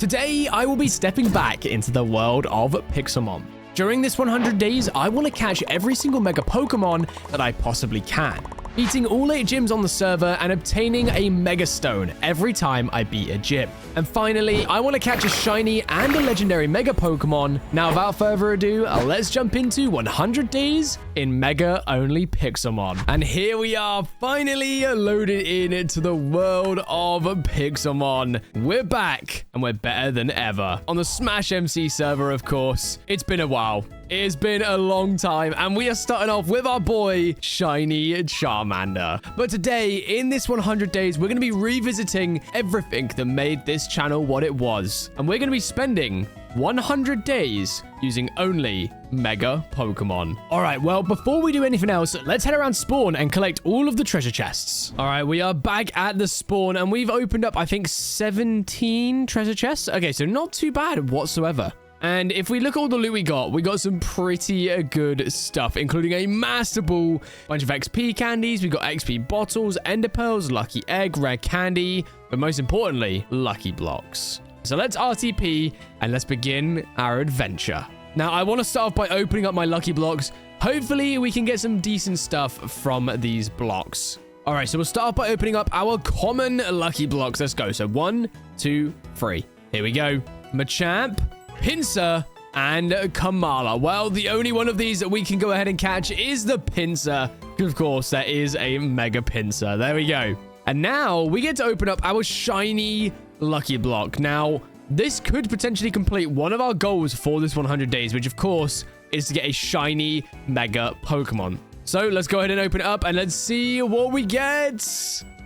Today, I will be stepping back into the world of Pixelmon. During this 100 days, I want to catch every single Mega Pokemon that I possibly can, beating all 8 gyms on the server and obtaining a Mega Stone every time I beat a gym. And finally, I want to catch a shiny and a legendary Mega Pokemon. Now, without further ado, let's jump into 100 days in Mega-only Pixelmon. And here we are, finally loaded into the world of Pixelmon. We're back, and we're better than ever. On the Smash MC server, of course. It's been a while. It has been a long time, and we are starting off with our boy, Shiny Charmander. But today, in this 100 days, we're going to be revisiting everything that made this channel what it was. And we're going to be spending 100 days using only Mega Pokemon. All right, well, before we do anything else, let's head around spawn and collect all of the treasure chests. All right, we are back at the spawn, and we've opened up, I think, 17 treasure chests. Okay, so not too bad whatsoever. And if we look at all the loot we got some pretty good stuff, including a Master Ball, bunch of XP candies, we got XP bottles, Ender Pearls, Lucky Egg, Rare Candy, but most importantly, Lucky Blocks. So let's RTP and let's begin our adventure. Now, I want to start off by opening up my Lucky Blocks. Hopefully, we can get some decent stuff from these blocks. All right, so we'll start off by opening up our common Lucky Blocks. Let's go. So 1, 2, 3. Here we go. Machamp, Pinsir, and Kamala. Well, the only one of these that we can go ahead and catch is the Pinsir. Of course, there is a Mega Pinsir. There we go. And now we get to open up our shiny Lucky Block. Now, this could potentially complete one of our goals for this 100 days, which of course is to get a shiny Mega Pokemon. So let's go ahead and open it up and let's see what we get.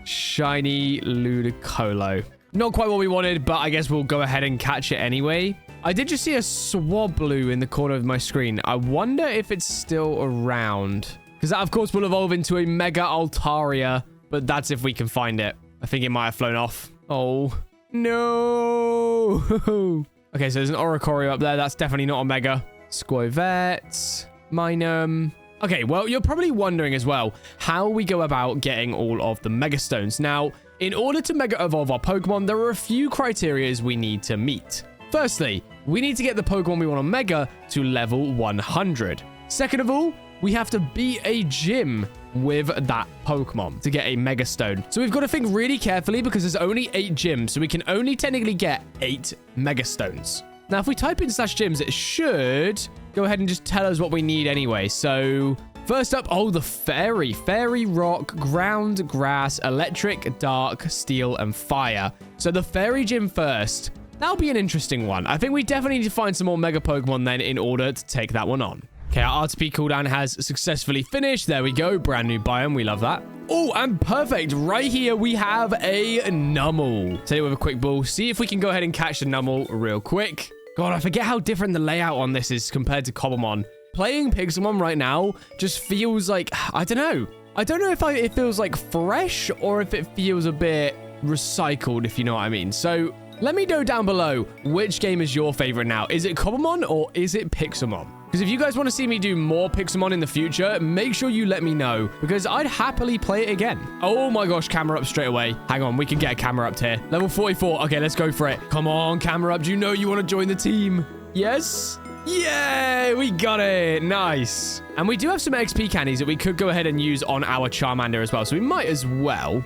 Shiny Ludicolo. Not quite what we wanted, but I guess we'll go ahead and catch it anyway. I did just see a Swablu in the corner of my screen. I wonder if it's still around, because that of course will evolve into a Mega Altaria, but that's if we can find it. I think it might have flown off. Oh, no. Okay, so there's an Oricorio up there. That's definitely not a Mega. Squovette, Minum. Okay, well, you're probably wondering as well how we go about getting all of the Mega Stones. Now, in order to Mega Evolve our Pokemon, there are a few criteria we need to meet. Firstly, we need to get the Pokemon we want to Mega to level 100. Second of all, we have to beat a gym with that Pokemon to get a Mega Stone. So we've got to think really carefully because there's only 8 gyms, so we can only technically get 8 Mega Stones. Now, if we type in /gyms, it should go ahead and just tell us what we need anyway. So first up, oh, the Fairy. Fairy, Rock, Ground, Grass, Electric, Dark, Steel, and Fire. So the Fairy Gym first. That'll be an interesting one. I think we definitely need to find some more Mega Pokemon then in order to take that one on. Okay, our RTP cooldown has successfully finished. There we go. Brand new biome. We love that. Oh, and perfect. Right here, we have a Numel. Take it with a quick ball. See if we can go ahead and catch the Numel real quick. God, I forget how different the layout on this is compared to Cobblemon. Playing Pixelmon right now just feels like, I don't know. I don't know if it feels like fresh or if it feels a bit recycled, if you know what I mean. So let me know down below which game is your favorite now. Is it Cobblemon or is it Pixelmon? Because if you guys want to see me do more Pixelmon in the future, make sure you let me know because I'd happily play it again. Oh my gosh, camera up straight away. Hang on, we can get a camera up here. Level 44. Okay, let's go for it. Come on, camera up. Do you know you want to join the team? Yes? Yay, we got it. Nice. And we do have some XP candies that we could go ahead and use on our Charmander as well. So we might as well.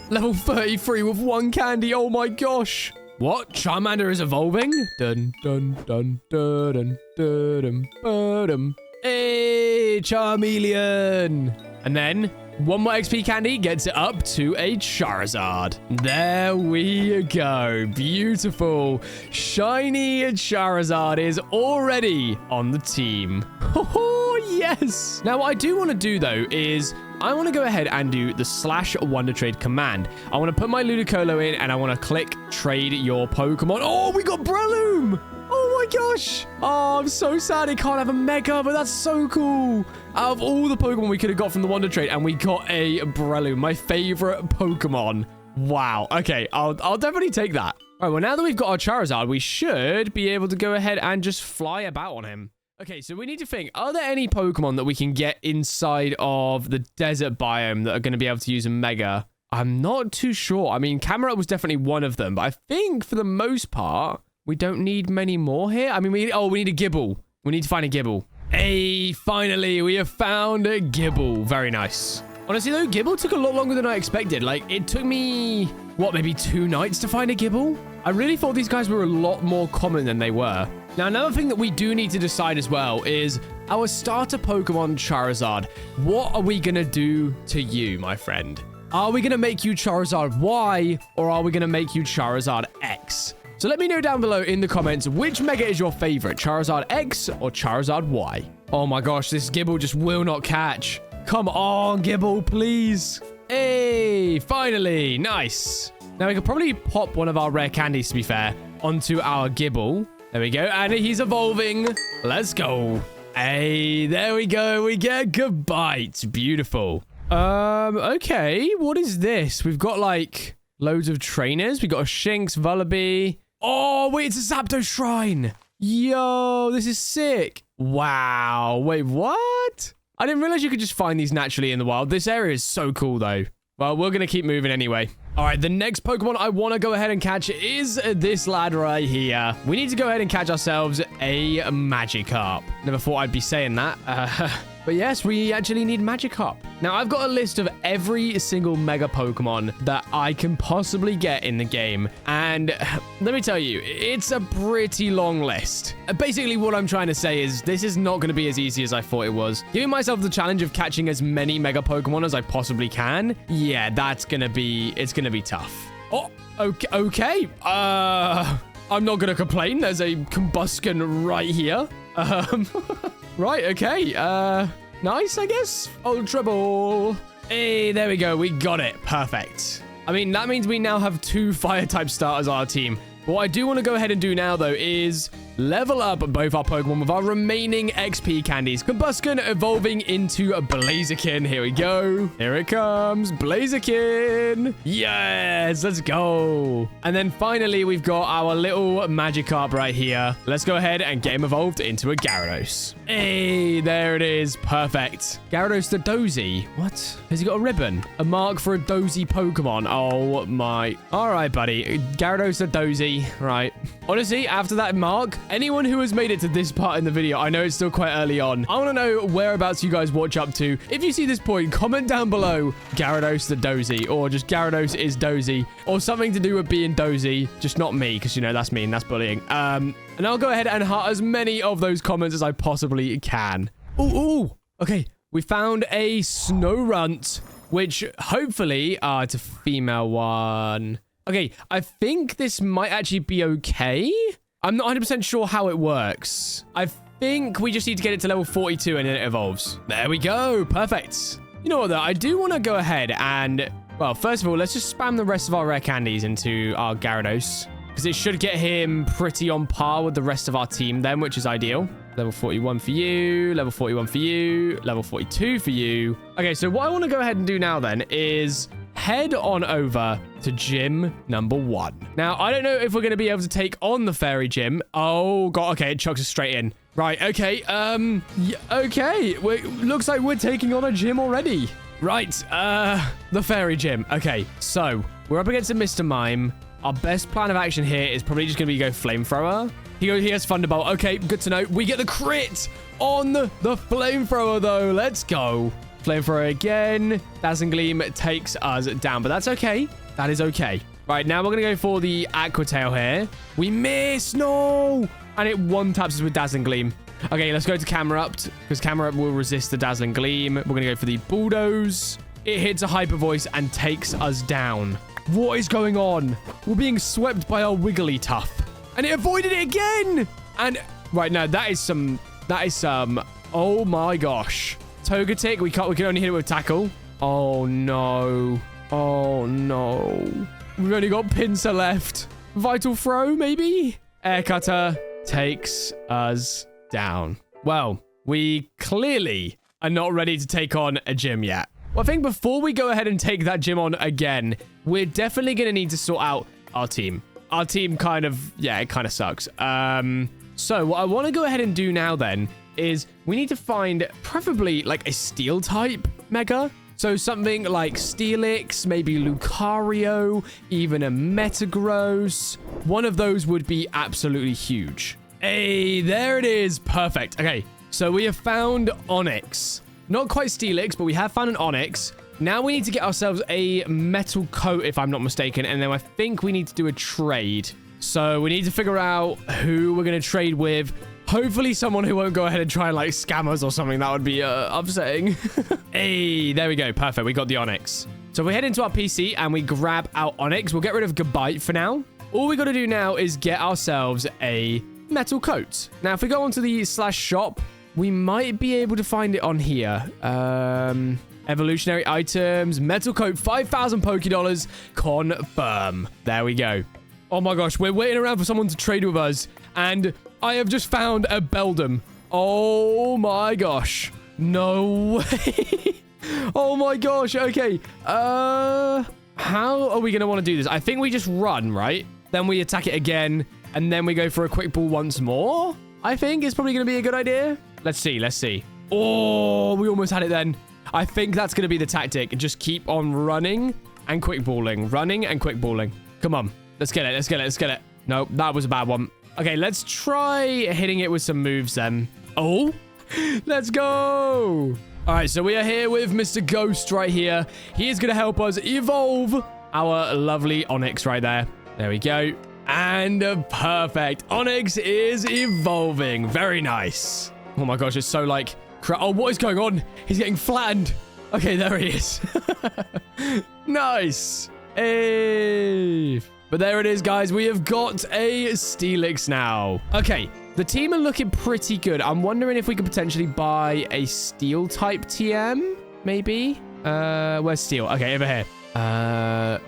Level 33 with 1 candy. Oh my gosh. What? Charmander is evolving? Dun, dun, dun, dun, dun, dun, dun, dun, dun. Hey, Charmeleon. And then 1 more XP candy gets it up to a Charizard. There we go. Beautiful. Shiny Charizard is already on the team. Oh, yes. Now, what I do want to do, though, is I want to go ahead and do the /WonderTrade command. I want to put my Ludicolo in, and I want to click Trade Your Pokemon. Oh, we got Breloom. Oh, my gosh. Oh, I'm so sad it can't have a Mega, but that's so cool. Out of all the Pokemon we could have got from the Wonder Trade, and we got a Breloom, my favorite Pokemon. Wow. Okay, I'll definitely take that. All right, well, now that we've got our Charizard, we should be able to go ahead and just fly about on him. Okay, so we need to think, are there any Pokemon that we can get inside of the desert biome that are going to be able to use a Mega? I'm not too sure. I mean, Camera was definitely one of them, but I think for the most part, we don't need many more here. I mean, we need a Gible. We need to find a Gible. Hey, finally, we have found a Gible. Very nice. Honestly, though, Gible took a lot longer than I expected. Like, it took me, what, maybe 2 nights to find a Gible? I really thought these guys were a lot more common than they were. Now, another thing that we do need to decide as well is our starter Pokemon Charizard. What are we going to do to you, my friend? Are we going to make you Charizard Y or are we going to make you Charizard X? So let me know down below in the comments which Mega is your favorite, Charizard X or Charizard Y. Oh my gosh, this Gible just will not catch. Come on, Gible, please. Hey, finally. Nice. Now, we could probably pop one of our rare candies, to be fair, onto our Gible. There we go. And he's evolving. Let's go. Hey, there we go. We get Goodbite. Beautiful. Okay. What is this? We've got, like, loads of trainers. We've got a Shinx, Vullaby. Oh, wait, it's a Zapdos Shrine. Yo, this is sick. Wow. Wait, what? I didn't realize you could just find these naturally in the wild. This area is so cool, though. Well, we're going to keep moving anyway. All right, the next Pokemon I want to go ahead and catch is this lad right here. We need to go ahead and catch ourselves a Magikarp. Never thought I'd be saying that. But yes, we actually need Magikarp. Now, I've got a list of every single Mega Pokemon that I can possibly get in the game. And let me tell you, it's a pretty long list. Basically, what I'm trying to say is this is not going to be as easy as I thought it was. Giving myself the challenge of catching as many Mega Pokemon as I possibly can. Yeah, it's going to be tough. Oh, okay. I'm not going to complain. There's a Combusken right here. Right, okay. Nice, I guess. Ultra Ball. Hey, there we go. We got it. Perfect. I mean, that means we now have 2 Fire-type starters on our team. What I do want to go ahead and do now, though, is level up both our Pokemon with our remaining XP candies. Combusken evolving into a Blaziken. Here we go. Here it comes. Blaziken. Yes, let's go. And then finally, we've got our little Magikarp right here. Let's go ahead and get him evolved into a Gyarados. Hey, there it is. Perfect. Gyarados the Dozy. What? Has he got a ribbon? A mark for a Dozy Pokemon. Oh, my. All right, buddy. Gyarados the Dozy. Right. Honestly, after that mark, anyone who has made it to this part in the video, I know it's still quite early on. I want to know whereabouts you guys watch up to. If you see this point, comment down below Gyarados the Dozy or just Gyarados is Dozy or something to do with being Dozy. Just not me because, you know, that's mean. That's bullying. And I'll go ahead and heart as many of those comments as I possibly can. Ooh. Okay. We found a Snorunt, which hopefully, it's a female one. Okay, I think this might actually be okay. I'm not 100% sure how it works. I think we just need to get it to level 42 and then it evolves. There we go. Perfect. You know what, though? I do want to go ahead and... Well, first of all, let's just spam the rest of our rare candies into our Gyarados. Because it should get him pretty on par with the rest of our team then, which is ideal. Level 41 for you. Level 41 for you. Level 42 for you. Okay, so what I want to go ahead and do now then is... head on over to gym number 1. Now, I don't know if we're going to be able to take on the fairy gym. Oh, God. Okay, it chucks us straight in. Right, okay. Yeah, okay. Looks like we're taking on a gym already. Right, the fairy gym. Okay, so we're up against a Mr. Mime. Our best plan of action here is probably just going to be go Flamethrower. He has Thunderbolt. Okay, good to know. We get the crit on the Flamethrower, though. Let's go. Flamethrower again. Dazzling Gleam takes us down, but that's okay. That is okay. Right, now we're going to go for the Aqua Tail here. We miss. No. And it one-taps us with Dazzling Gleam. Okay, let's go to Camerupt, because Camerupt will resist the Dazzling Gleam. We're going to go for the Bulldoze. It hits a Hyper Voice and takes us down. What is going on? We're being swept by our Wigglytuff. And it avoided it again. And, right, now that is some, oh my gosh. Togetic, we can only hit it with Tackle. Oh, no. Oh, no. We've only got Pinsir left. Vital Throw, maybe? Air Cutter takes us down. Well, we clearly are not ready to take on a gym yet. Well, I think before we go ahead and take that gym on again, we're definitely going to need to sort out our team. Our team kind of, yeah, it kind of sucks. So what I want to go ahead and do now then is we need to find preferably like a steel type Mega. So something like Steelix, maybe Lucario, even a Metagross. One of those would be absolutely huge. Hey, there it is. Perfect. Okay, so we have found Onix. Not quite Steelix, but we have found an Onix. Now we need to get ourselves a metal coat, if I'm not mistaken. And then I think we need to do a trade. So we need to figure out who we're going to trade with. Hopefully someone who won't go ahead and try and like scam us or something. That would be upsetting. Hey, there we go. Perfect. We got the Onix. So we head into our PC and we grab our Onix. We'll get rid of Gabite for now. All we got to do now is get ourselves a metal coat. Now, if we go onto the /shop, we might be able to find it on here. Evolutionary items, metal coat, 5,000 Pokédollars, confirm. There we go. Oh my gosh, we're waiting around for someone to trade with us, and I have just found a Beldum. Oh my gosh. No way. Oh my gosh. Okay. How are we going to want to do this? I think we just run, right? Then we attack it again, and then we go for a quick ball once more. I think it's probably going to be a good idea. Let's see. Let's see. Oh, we almost had it then. I think that's going to be the tactic. Just keep on running and quick balling. Running and quick balling. Come on. Let's get it. Let's get it. Let's get it. Nope, that was a bad one. Okay, let's try hitting it with some moves then. Oh, let's go. All right, so we are here with Mr. Ghost right here. He is going to help us evolve our lovely Onix right there. There we go. And perfect. Onix is evolving. Very nice. Oh my gosh, it's so like... Oh, what is going on? He's getting flattened. Okay, there he is. Nice. Hey. But there it is, guys. We have got a Steelix now. Okay, the team are looking pretty good. I'm wondering if we could potentially buy a Steel-type TM, maybe? Where's Steel? Okay, over here.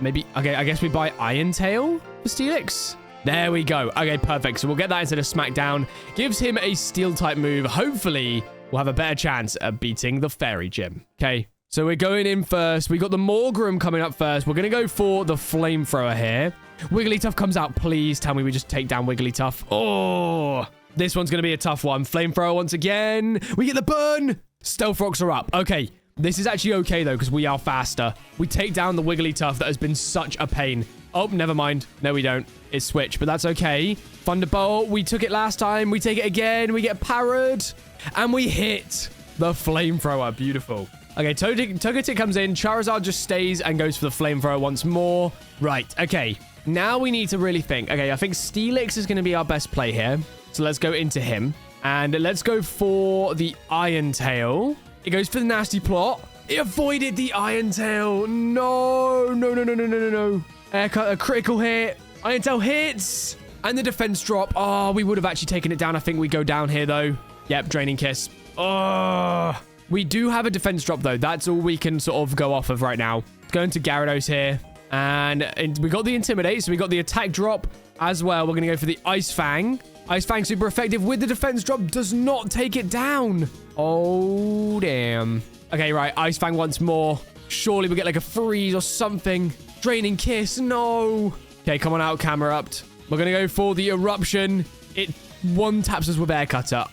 Maybe... Okay, I guess we buy Iron Tail for Steelix. There we go. Okay, perfect. So we'll get that instead of Smackdown. Gives him a Steel-type move. Hopefully, we'll have a better chance at beating the Fairy Gym. Okay, so we're going in first. We got the Morgrem coming up first. We're going to go for the Flamethrower here. Wigglytuff comes out. Please tell me we just take down Wigglytuff. Oh, this one's going to be a tough one. Flamethrower once again. We get the burn. Stealth Rocks are up. Okay, this is actually okay, though, because we are faster. We take down the Wigglytuff that has been such a pain. Oh, never mind. No, we don't. It's switch, but that's okay. Thunderbolt. We took it last time. We take it again. We get Parrot. And we hit the Flamethrower. Beautiful. Okay, Togetic comes in. Charizard just stays and goes for the Flamethrower once more. Right, okay. Now we need to really think. Okay, I think Steelix is going to be our best play here. So let's go into him. And let's go for the Iron Tail. It goes for the Nasty Plot. It avoided the Iron Tail. No. A critical hit. Iron Tail hits. And the defense drop. Oh, we would have actually taken it down. I think we go down here, though. Yep, Draining Kiss. Oh, we do have a defense drop, though. That's all we can sort of go off of right now. Go into Gyarados here. And we got the Intimidate, so we got the attack drop as well. We're going to go for the Ice Fang. Ice Fang super effective with the defense drop. Does not take it down. Oh, damn. Okay, right. Ice Fang once more. Surely we get like a freeze or something. Draining Kiss. No. Okay, come on out, Camera Upped. We're going to go for the Eruption. It one taps us with Air Cutter.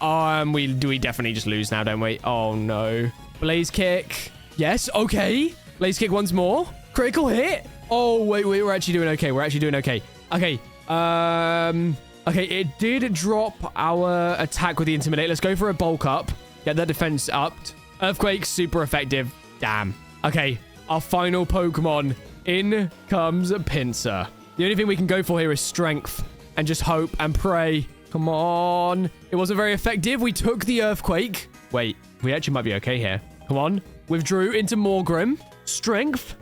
We definitely just lose now, don't we? Oh, no. Blaze Kick. Yes, okay. Blaze Kick once more. Critical hit. Oh, wait, we're actually doing okay. We're actually doing okay. Okay. Okay, it did drop our attack with the Intimidate. Let's go for a Bulk Up. Get the defense upped. Earthquake, super effective. Damn. Okay, our final Pokemon. In comes Pinsir. The only thing we can go for here is Strength. And just hope and pray. Come on. It wasn't very effective. We took the Earthquake. Wait, we actually might be okay here. Come on. Withdrew into Morgrem. Strength.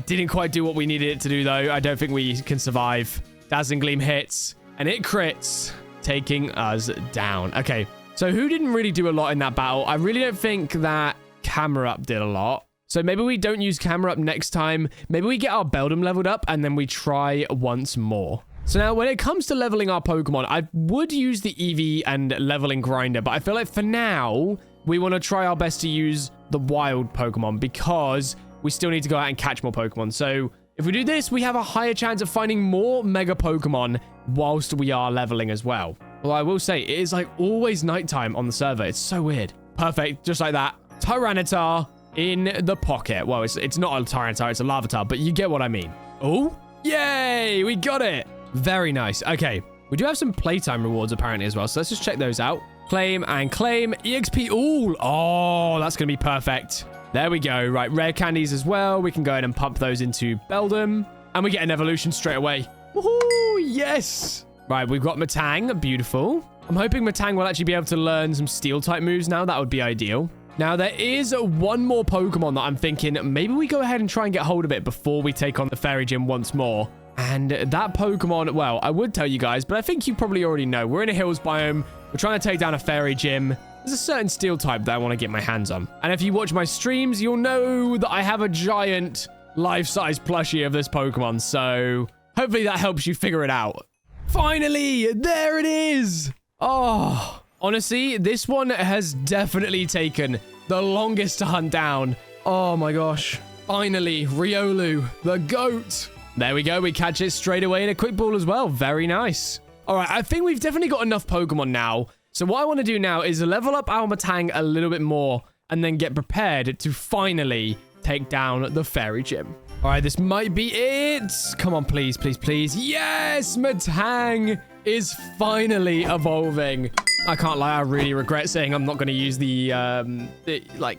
Didn't quite do what we needed it to do, though. I don't think we can survive. Dazzling Gleam hits. And it crits. Taking us down. Okay. So who didn't really do a lot in that battle? I really don't think that Camera Up did a lot. So maybe we don't use Camera Up next time. Maybe we get our Beldum leveled up and then we try once more. So now when it comes to leveling our Pokemon, I would use the Eevee and leveling grinder, but I feel like for now, we want to try our best to use the wild Pokemon because we still need to go out and catch more Pokemon. So if we do this, we have a higher chance of finding more Mega Pokemon whilst we are leveling as well. Well, I will say, it is like always nighttime on the server. It's so weird. Perfect. Just like that. Tyranitar. in the pocket. Well, it's not a Tyranitar, it's a Larvitar, but you get what I mean. Oh, yay, we got it. Very nice. Okay, we do have some playtime rewards apparently as well, so let's just check those out. Claim and claim. EXP all. Oh, that's going to be perfect. There we go. Right, rare candies as well. We can go ahead and pump those into Beldum, and we get an evolution straight away. Woohoo, yes. Right, we've got Metang. Beautiful. I'm hoping Metang will actually be able to learn some Steel-type moves now. That would be ideal. Now, there is one more Pokemon that I'm thinking maybe we go ahead and try and get hold of it before we take on the Fairy Gym once more. And that Pokemon, well, I would tell you guys, but I think you probably already know. We're in a hills biome. We're trying to take down a Fairy Gym. There's a certain Steel type that I want to get my hands on. And if you watch my streams, you'll know that I have a giant life-size plushie of this Pokemon. So hopefully that helps you figure it out. Finally, there it is. Oh, honestly, this one has definitely taken the longest to hunt down. Oh my gosh. Finally, Riolu, the GOAT. There we go. We catch it straight away in a quick ball as well. Very nice. All right, I think we've definitely got enough Pokemon now. So what I want to do now is level up our Metang a little bit more and then get prepared to finally take down the Fairy Gym. All right, this might be it. Come on, please, please, please. Yes, Metang is finally evolving. I can't lie, I really regret saying I'm not going to use the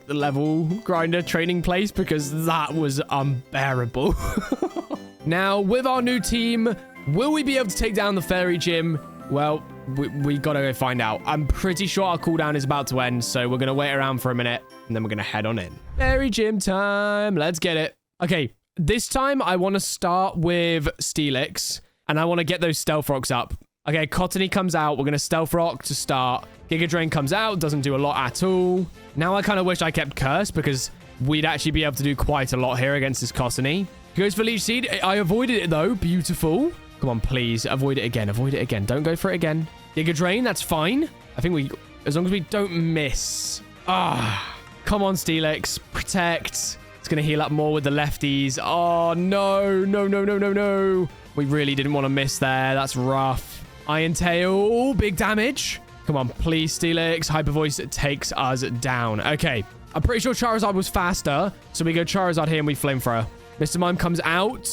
level grinder training place because that was unbearable. Now, with our new team, will we be able to take down the Fairy Gym? Well, we gotta go find out. I'm pretty sure our cooldown is about to end, so we're gonna wait around for a minute, and then we're gonna head on in. Fairy Gym time. Let's get it. Okay, this time I want to start with Steelix, and I want to get those Stealth Rocks up. Okay, Cottony comes out. We're gonna Stealth Rock to start. Giga Drain comes out. Doesn't do a lot at all. Now I kind of wish I kept Curse, because we'd actually be able to do quite a lot here against this Cottony. Goes for Leech Seed. I avoided it, though. Beautiful. Come on, please. Avoid it again. Avoid it again. Don't go for it again. Giga Drain. That's fine. I think as long as we don't miss. Ah. Come on, Steelix. Protect. It's going to heal up more with the lefties. Oh, no. No, no, no, no, no. We really didn't want to miss there. That's rough. Iron Tail. Big damage. Come on, please, Steelix. Hyper Voice takes us down. Okay. I'm pretty sure Charizard was faster. So we go Charizard here and we Flamethrower. Mr. Mime comes out.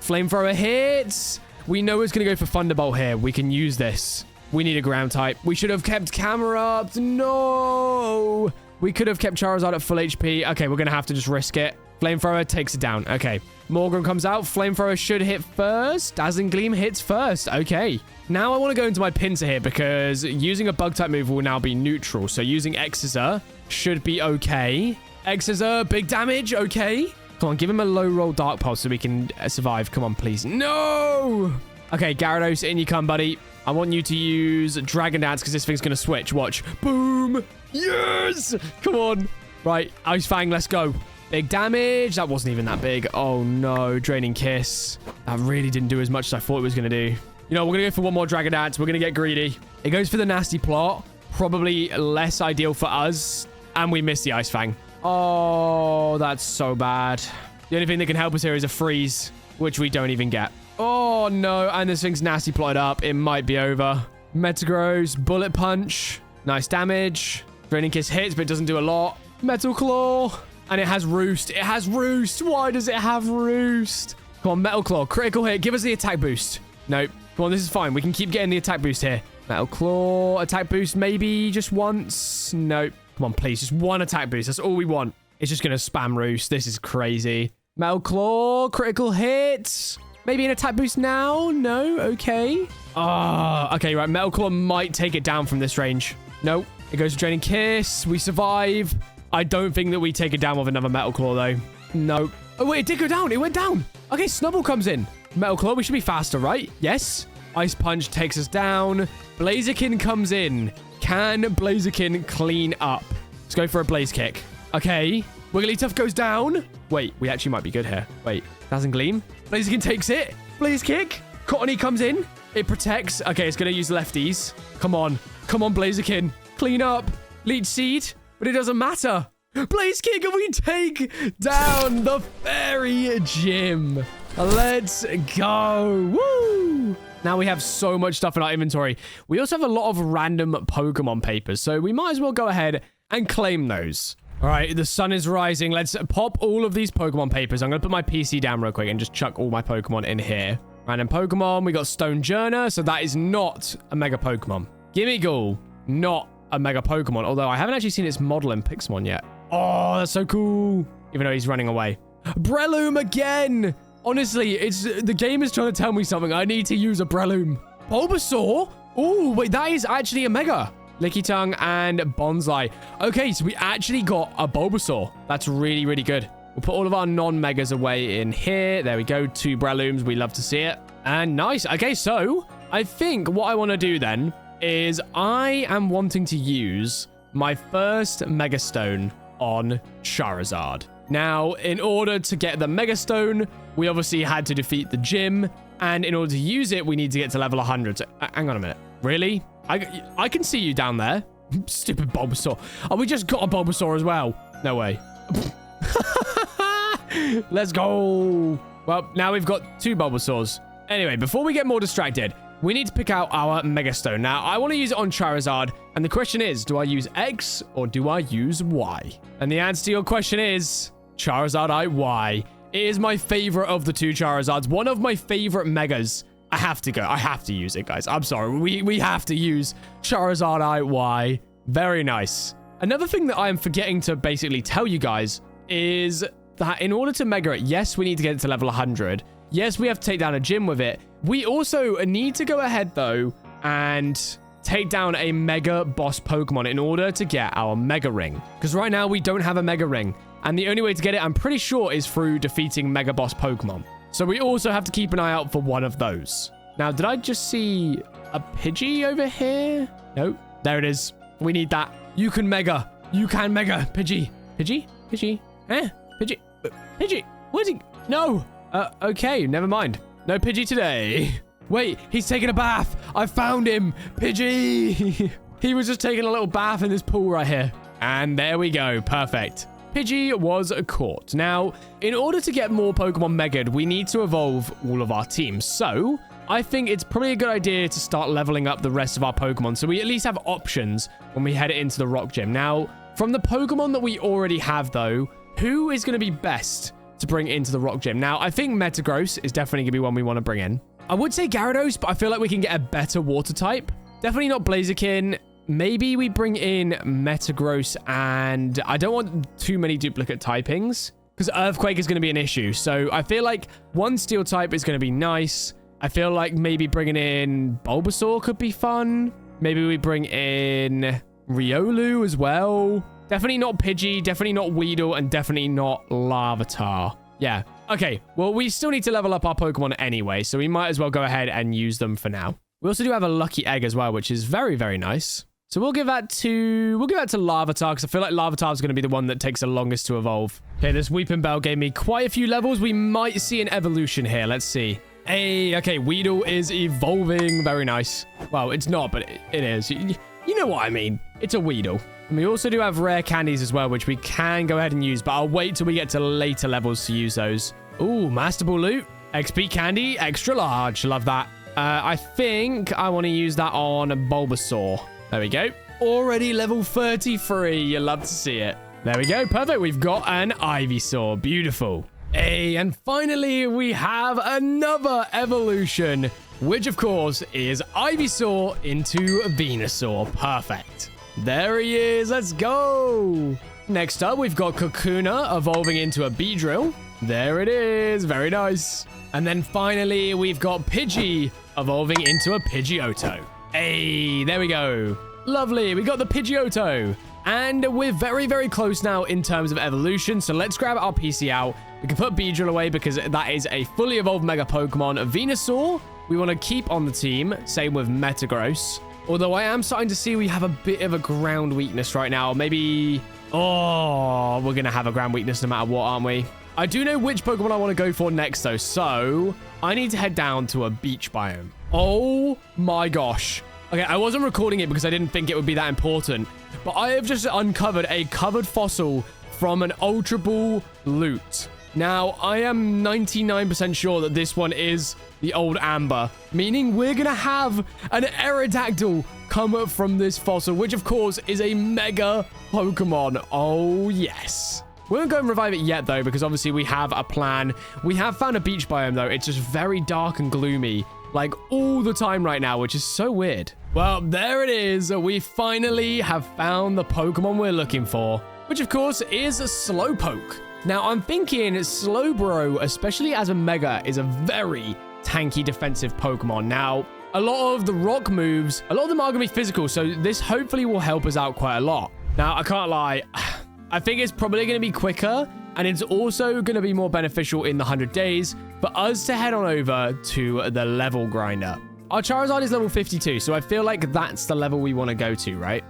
Flamethrower hits. We know it's going to go for Thunderbolt here. We can use this. We need a ground type. We should have kept Camerupt. No. We could have kept Charizard at full HP. Okay, we're going to have to just risk it. Flamethrower takes it down. Okay. Morgan comes out. Flamethrower should hit first. Dazzling Gleam hits first. Okay. Now I want to go into my pincer here because using a bug type move will now be neutral. So using Exeter should be okay. Exeter, big damage. Okay. Come on, give him a low roll Dark Pulse so we can survive. Come on, please. No! Okay, Gyarados, in you come, buddy. I want you to use Dragon Dance because this thing's going to switch. Watch. Boom! Yes! Come on. Right, Ice Fang, let's go. Big damage. That wasn't even that big. Oh, no. Draining Kiss. That really didn't do as much as I thought it was going to do. You know, we're going to go for one more Dragon Dance. We're going to get greedy. It goes for the Nasty Plot. Probably less ideal for us. And we missed the Ice Fang. Oh, that's so bad. The only thing that can help us here is a freeze, which we don't even get. Oh, no. And this thing's nasty plotted up. It might be over. Metagross, Bullet Punch. Nice damage. Draining Kiss hits, but it doesn't do a lot. Metal Claw. And it has Roost. It has Roost. Why does it have Roost? Come on, Metal Claw. Critical hit. Give us the attack boost. Nope. Come on, this is fine. We can keep getting the attack boost here. Metal Claw. Attack boost maybe just once. Nope. Come on, please. Just one attack boost. That's all we want. It's just going to spam Roost. This is crazy. Metal Claw. Critical hit. Maybe an attack boost now? No? Okay. Ah, okay, right. Metal Claw might take it down from this range. Nope. It goes to Draining Kiss. We survive. I don't think that we take it down with another Metal Claw, though. Nope. Oh, wait. It did go down. It went down. Okay, Snubble comes in. Metal Claw. We should be faster, right? Yes. Ice Punch takes us down. Blaziken comes in. Can Blaziken clean up? Let's go for a Blaze Kick. Okay. Wigglytuff goes down. Wait, we actually might be good here. Wait. Dazzling Gleam. Blaziken takes it. Blaze Kick. Cottony comes in. It protects. Okay, it's going to use lefties. Come on. Come on, Blaziken. Clean up. Leech Seed. But it doesn't matter. Blaze Kick and we take down the Fairy Gym. Let's go. Woo! Now we have so much stuff in our inventory. We also have a lot of random Pokemon papers, so we might as well go ahead and claim those. All right, the sun is rising. Let's pop all of these Pokemon papers. I'm going to put my PC down real quick and just chuck all my Pokemon in here. Random Pokemon. We got Stonejourner, so that is not a Mega Pokemon. Gimme, not a Mega Pokemon, although I haven't actually seen its model in Pixelmon yet. Oh, that's so cool. Even though he's running away. Breloom again. Honestly, the game is trying to tell me something. I need to use a Breloom. Bulbasaur? Oh, wait, that is actually a Mega. Lickitung and Bonsai. Okay, so we actually got a Bulbasaur. That's really, really good. We'll put all of our non-Megas away in here. There we go. 2 Brelooms. We love to see it. And nice. Okay, so I think what I want to do then is I am wanting to use my first Mega Stone on Charizard. Now, in order to get the Mega Stone, we obviously had to defeat the gym. And in order to use it, we need to get to level 100. So, hang on a minute. Really? I can see you down there. Stupid Bulbasaur. Oh, we just got a Bulbasaur as well. No way. Let's go. Well, now we've got 2 Bulbasaurs. Anyway, before we get more distracted, we need to pick out our Mega Stone. Now, I want to use it on Charizard. And the question is, do I use X or do I use Y? And the answer to your question is Charizard Y. It is my favorite of the 2 Charizards. One of my favorite Megas. I have to go. I have to use it, guys. I'm sorry. We have to use Charizard Y. Very nice. Another thing that I am forgetting to basically tell you guys is that in order to Mega it, yes, we need to get it to level 100. Yes, we have to take down a gym with it. We also need to go ahead, though, and take down a Mega Boss Pokemon in order to get our Mega Ring. Because right now, we don't have a Mega Ring. And the only way to get it, I'm pretty sure, is through defeating Mega Boss Pokemon. So we also have to keep an eye out for one of those. Now, did I just see a Pidgey over here? No. There it is. We need that. You can Mega. You can Mega. Pidgey. Pidgey? Pidgey? Eh? Pidgey? Pidgey? Where's he? No. Okay. Never mind. No Pidgey today. Wait. He's taking a bath. I found him. Pidgey. He was just taking a little bath in this pool right here. And there we go. Perfect. Pidgey was caught. Now, in order to get more Pokemon Mega'd, we need to evolve all of our teams. So, I think it's probably a good idea to start leveling up the rest of our Pokemon so we at least have options when we head into the Rock Gym. Now, from the Pokemon that we already have, though, who is going to be best to bring into the Rock Gym? Now, I think Metagross is definitely going to be one we want to bring in. I would say Gyarados, but I feel like we can get a better water type. Definitely not Blaziken. Maybe we bring in Metagross, and I don't want too many duplicate typings because Earthquake is going to be an issue. So I feel like one steel type is going to be nice. I feel like maybe bringing in Bulbasaur could be fun. Maybe we bring in Riolu as well. Definitely not Pidgey, definitely not Weedle, and definitely not Larvitar. Yeah. Okay. Well, we still need to level up our Pokemon anyway, so we might as well go ahead and use them for now. We also do have a Lucky Egg as well, which is very, very nice. So we'll give that to Larvitar, because I feel like Larvitar is going to be the one that takes the longest to evolve. Okay, this Weeping Bell gave me quite a few levels. We might see an evolution here. Let's see. Hey, okay, Weedle is evolving. Very nice. Well, it's not, but it is. You know what I mean. It's a Weedle. And we also do have rare candies as well, which we can go ahead and use, but I'll wait till we get to later levels to use those. Ooh, Master Ball Loot. XP Candy, extra large. Love that. I think I want to use that on Bulbasaur. There we go. Already level 33. You love to see it. There we go. Perfect. We've got an Ivysaur. Beautiful. Hey, and finally, we have another evolution, which, of course, is Ivysaur into Venusaur. Perfect. There he is. Let's go. Next up, we've got Kakuna evolving into a Beedrill. There it is. Very nice. And then finally, we've got Pidgey evolving into a Pidgeotto. Hey, there we go. Lovely. We got the Pidgeotto. And we're very, very close now in terms of evolution. So let's grab our PC out. We can put Beedrill away because that is a fully evolved Mega Pokemon. Venusaur, we want to keep on the team. Same with Metagross. Although I am starting to see we have a bit of a ground weakness right now. Maybe... Oh, we're going to have a ground weakness no matter what, aren't we? I do know which Pokemon I want to go for next, though. So, I need to head down to a beach biome. Oh, my gosh. Okay, I wasn't recording it because I didn't think it would be that important. But I have just uncovered a covered fossil from an Ultra Ball loot. Now, I am 99% sure that this one is the old Amber, meaning we're going to have an Aerodactyl come from this fossil, which, of course, is a mega Pokemon. Oh, yes. We won't go and revive it yet, though, because obviously we have a plan. We have found a beach biome, though. It's just very dark and gloomy, like all the time right now, which is so weird. Well, there it is. We finally have found the Pokemon we're looking for, which, of course, is a Slowpoke. Now, I'm thinking Slowbro, especially as a Mega, is a very tanky defensive Pokemon. Now, a lot of the rock moves, a lot of them are going to be physical, so this hopefully will help us out quite a lot. Now, I can't lie. I think it's probably going to be quicker, and it's also going to be more beneficial in the 100 days for us to head on over to the level grinder. Our Charizard is level 52, so I feel like that's the level we want to go to, right?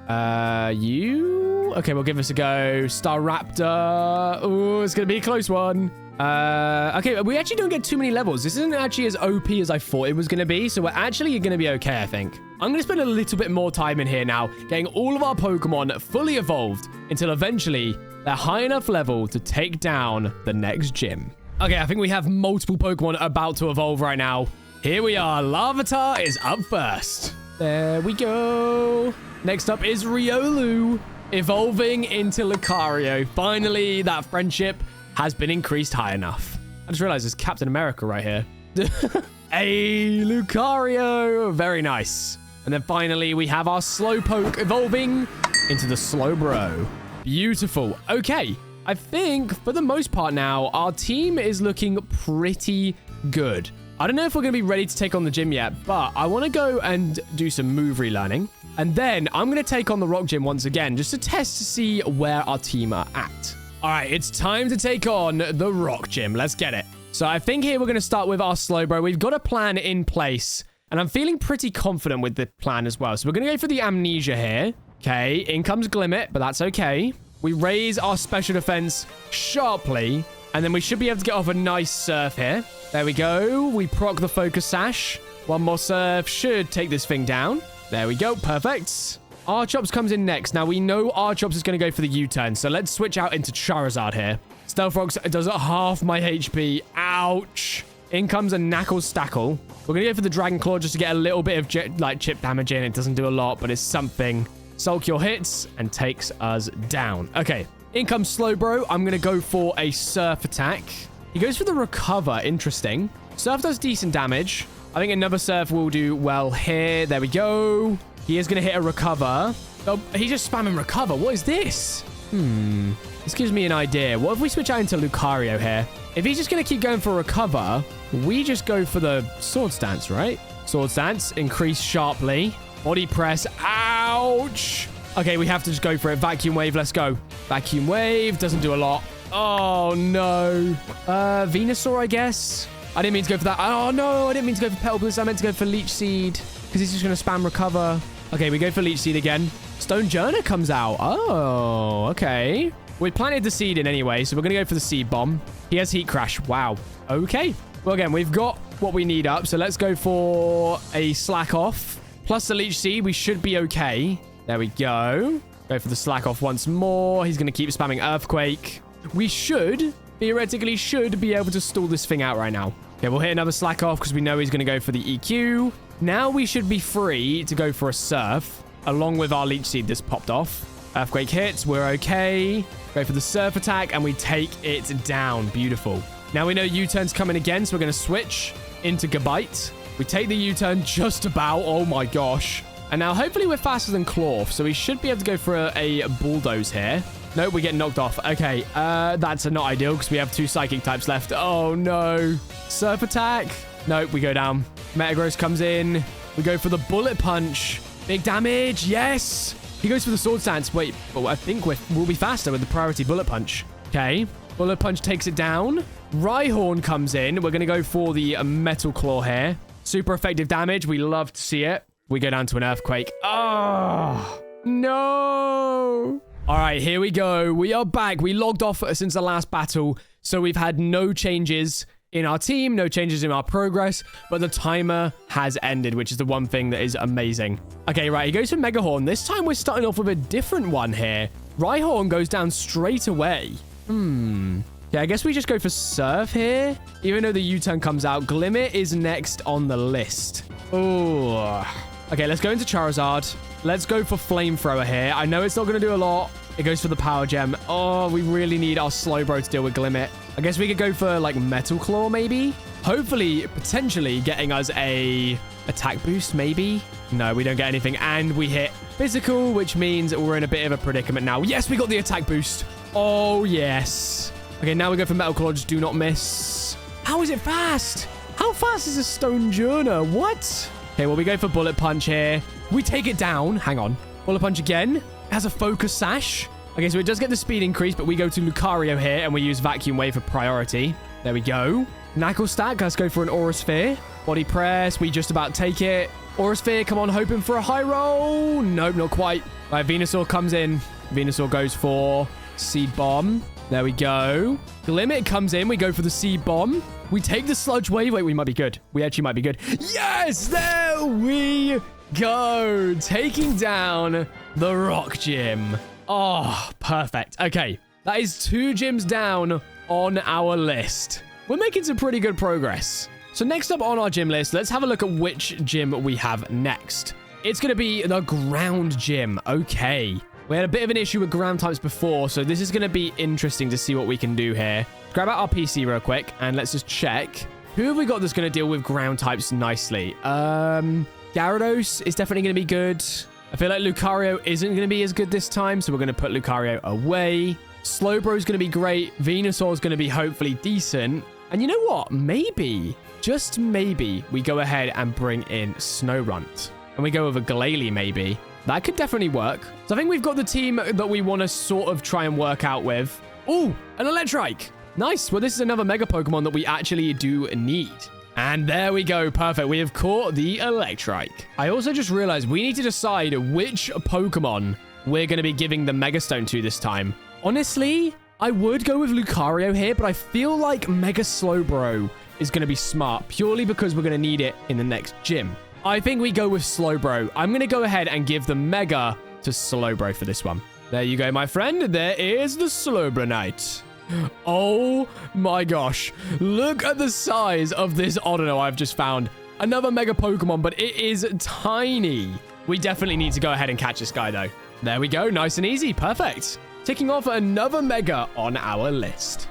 Okay, we'll give this a go. Staraptor. Oh, it's going to be a close one. Okay, we actually don't get too many levels. This isn't actually as OP as I thought it was going to be, so we're actually going to be okay, I think. I'm going to spend a little bit more time in here now, getting all of our Pokemon fully evolved until eventually they're high enough level to take down the next gym. Okay, I think we have multiple Pokemon about to evolve right now. Here we are. Larvitar is up first. There we go. Next up is Riolu, evolving into Lucario. Finally, that friendship has been increased high enough. I just realized there's Captain America right here. Hey, Lucario. Very nice. And then finally, we have our Slowpoke evolving into the Slowbro. Beautiful. Okay. I think for the most part now, our team is looking pretty good. I don't know if we're going to be ready to take on the gym yet, but I want to go and do some move relearning. And then I'm going to take on the rock gym once again, just to test to see where our team are at. All right, it's time to take on the rock gym. Let's get it. So I think here we're going to start with our Slowbro. We've got a plan in place, and I'm feeling pretty confident with the plan as well. So we're going to go for the Amnesia here. Okay, in comes Glimmet, but that's okay. We raise our special defense sharply, and then we should be able to get off a nice Surf here. There we go. We proc the Focus Sash. One more Surf should take this thing down. There we go. Perfect. Archops comes in next. Now, we know Archops is going to go for the U-turn, so let's switch out into Charizard here. Stealth Rocks does half my HP. Ouch. In comes a Knuckle Stackle. We're going to go for the Dragon Claw just to get a little bit of chip damage in. It doesn't do a lot, but it's something. Sulcure hits and takes us down. Okay. In comes Slowbro. I'm going to go for a Surf attack. He goes for the Recover. Interesting. Surf does decent damage. I think another Surf will do well here. There we go. He is going to hit a Recover. Oh, he's just spamming Recover. What is this? This gives me an idea. What if we switch out into Lucario here? If he's just going to keep going for Recover, we just go for the Sword Stance, right? Sword Stance, increase sharply. Body Press. Ouch. Okay, we have to just go for it. Vacuum Wave. Let's go. Vacuum Wave. Doesn't do a lot. Oh, no. Venusaur, I guess. I didn't mean to go for that. Oh, no. I didn't mean to go for Petal Blizzard. I meant to go for Leech Seed because he's just going to spam Recover. Okay, we go for Leech Seed again. Stone Journer comes out. Oh, okay. We planted the seed in anyway, so we're going to go for the Seed Bomb. He has Heat Crash. Wow. Okay. Well, again, we've got what we need up, so let's go for a Slack Off. Plus the Leech Seed, we should be okay. There we go. Go for the Slack Off once more. He's going to keep spamming Earthquake. We theoretically should be able to stall this thing out right now. Okay, we'll hit another Slack Off because we know he's going to go for the EQ. Now we should be free to go for a Surf, along with our Leech Seed that's popped off. Earthquake hits, we're okay. Go for the Surf attack, and we take it down. Beautiful. Now we know U-turn's coming again, so we're going to switch into Gabite. We take the U-turn just about. Oh my gosh. And now hopefully we're faster than Claw, so we should be able to go for a Bulldoze here. Nope, we get knocked off. Okay, that's not ideal because we have 2 Psychic types left. Oh no. Surf attack. Nope, we go down. Metagross comes in. We go for the Bullet Punch. Big damage. Yes. He goes for the Sword Stance. Wait, but I think we'll be faster with the priority Bullet Punch. Okay. Bullet Punch takes it down. Rhyhorn comes in. We're going to go for the Metal Claw here. Super effective damage. We love to see it. We go down to an Earthquake. Oh, no. All right, here we go. We are back. We logged off since the last battle, so we've had no changes in our team, no changes in our progress, but the timer has ended, which is the one thing that is amazing. Okay, right, he goes for Megahorn. This time we're starting off with a different one here. Rhyhorn goes down straight away. Yeah, I guess we just go for Surf here. Even though the U-turn comes out, Glimmer is next on the list. Oh. Okay, let's go into Charizard. Let's go for Flamethrower here. I know it's not going to do a lot. It goes for the Power Gem. Oh, we really need our Slowbro to deal with Glimmet. I guess we could go for, like, Metal Claw, maybe? Hopefully, potentially getting us a attack boost, maybe? No, we don't get anything. And we hit Physical, which means we're in a bit of a predicament now. Yes, we got the attack boost. Oh, yes. Okay, now we go for Metal Claw. Just do not miss. How is it fast? How fast is a Stonejourner? What? Okay, well, we go for Bullet Punch here. We take it down. Hang on. Bullet Punch again. It has a Focus Sash. Okay, so it does get the speed increase, but we go to Lucario here, and we use Vacuum Wave for priority. There we go. Knuckle Stack. Let's go for an Aura Sphere. Body Press. We just about take it. Aura Sphere. Come on, hoping for a high roll. Nope, not quite. Right, Venusaur comes in. Venusaur goes for Seed Bomb. There we go. Glimmet comes in. We go for the Seed Bomb. We take the Sludge Wave. Wait, we might be good. We actually might be good. Yes! There we go. Taking down the Rock Gym. Oh, perfect. Okay. That is 2 gyms down on our list. We're making some pretty good progress. So next up on our gym list, let's have a look at which gym we have next. It's going to be the Ground Gym. Okay. We had a bit of an issue with ground types before, so this is going to be interesting to see what we can do here. Grab out our PC real quick, and let's just check. Who have we got that's going to deal with ground types nicely? Gyarados is definitely going to be good. I feel like Lucario isn't going to be as good this time, so we're going to put Lucario away. Slowbro's going to be great. Venusaur's going to be hopefully decent. And you know what? Maybe, just maybe, we go ahead and bring in Snorunt. And we go with a Glalie maybe. That could definitely work. So I think we've got the team that we want to sort of try and work out with. Oh, an Electrike. Nice. Well, this is another Mega Pokemon that we actually do need. And there we go. Perfect. We have caught the Electrike. I also just realized we need to decide which Pokemon we're going to be giving the Mega Stone to this time. Honestly, I would go with Lucario here, but I feel like Mega Slowbro is going to be smart purely because we're going to need it in the next gym. I think we go with Slowbro. I'm going to go ahead and give the Mega to Slowbro for this one. There you go, my friend. There is the Slowbronite. Oh my gosh. Look at the size of this Audino I've just found. Another Mega Pokemon, but it is tiny. We definitely need to go ahead and catch this guy, though. There we go. Nice and easy. Perfect. Ticking off another Mega on our list.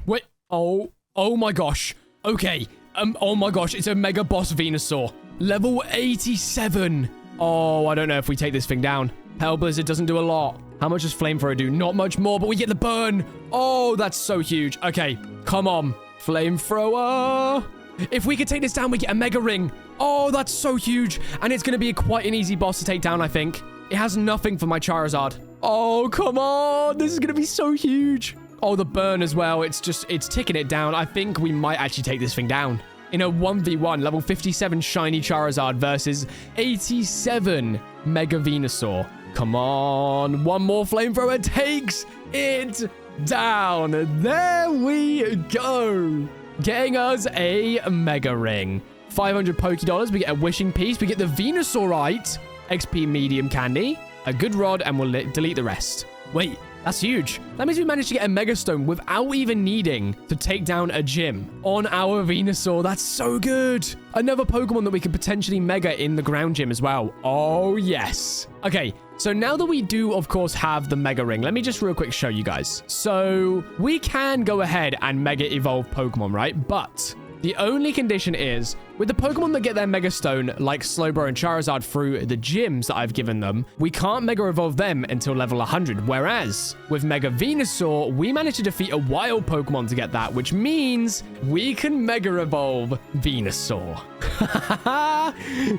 Wait. Oh my gosh. Okay. Oh my gosh. It's a Mega Boss Venusaur. Level 87. Oh, I don't know if we take this thing down. Hell Blizzard doesn't do a lot. How much does Flamethrower do? Not much more, but we get the burn. Oh, that's so huge. Okay, come on. Flamethrower. If we could take this down, we get a Mega Ring. Oh, that's so huge. And it's going to be quite an easy boss to take down, I think. It has nothing for my Charizard. Oh, come on. This is going to be so huge. Oh, the burn as well. It's ticking it down. I think we might actually take this thing down. In a 1v1, level 57 shiny Charizard versus 87 Mega Venusaur. Come on. One more Flamethrower takes it down. There we go. Getting us a Mega Ring. 500 Pokédollars. We get a Wishing Piece. We get the Venusaurite XP Medium Candy. A good rod, and we'll delete the rest. Wait. That's huge. That means we managed to get a Mega Stone without even needing to take down a gym on our Venusaur. That's so good. Another Pokemon that we could potentially Mega in the ground gym as well. Oh, yes. Okay, so now that we do, of course, have the Mega Ring, let me just real quick show you guys. So we can go ahead and Mega Evolve Pokemon, right? But the only condition is, with the Pokemon that get their Mega Stone, like Slowbro and Charizard through the gyms that I've given them, we can't Mega Evolve them until level 100. Whereas, with Mega Venusaur, we managed to defeat a wild Pokemon to get that, which means we can Mega Evolve Venusaur.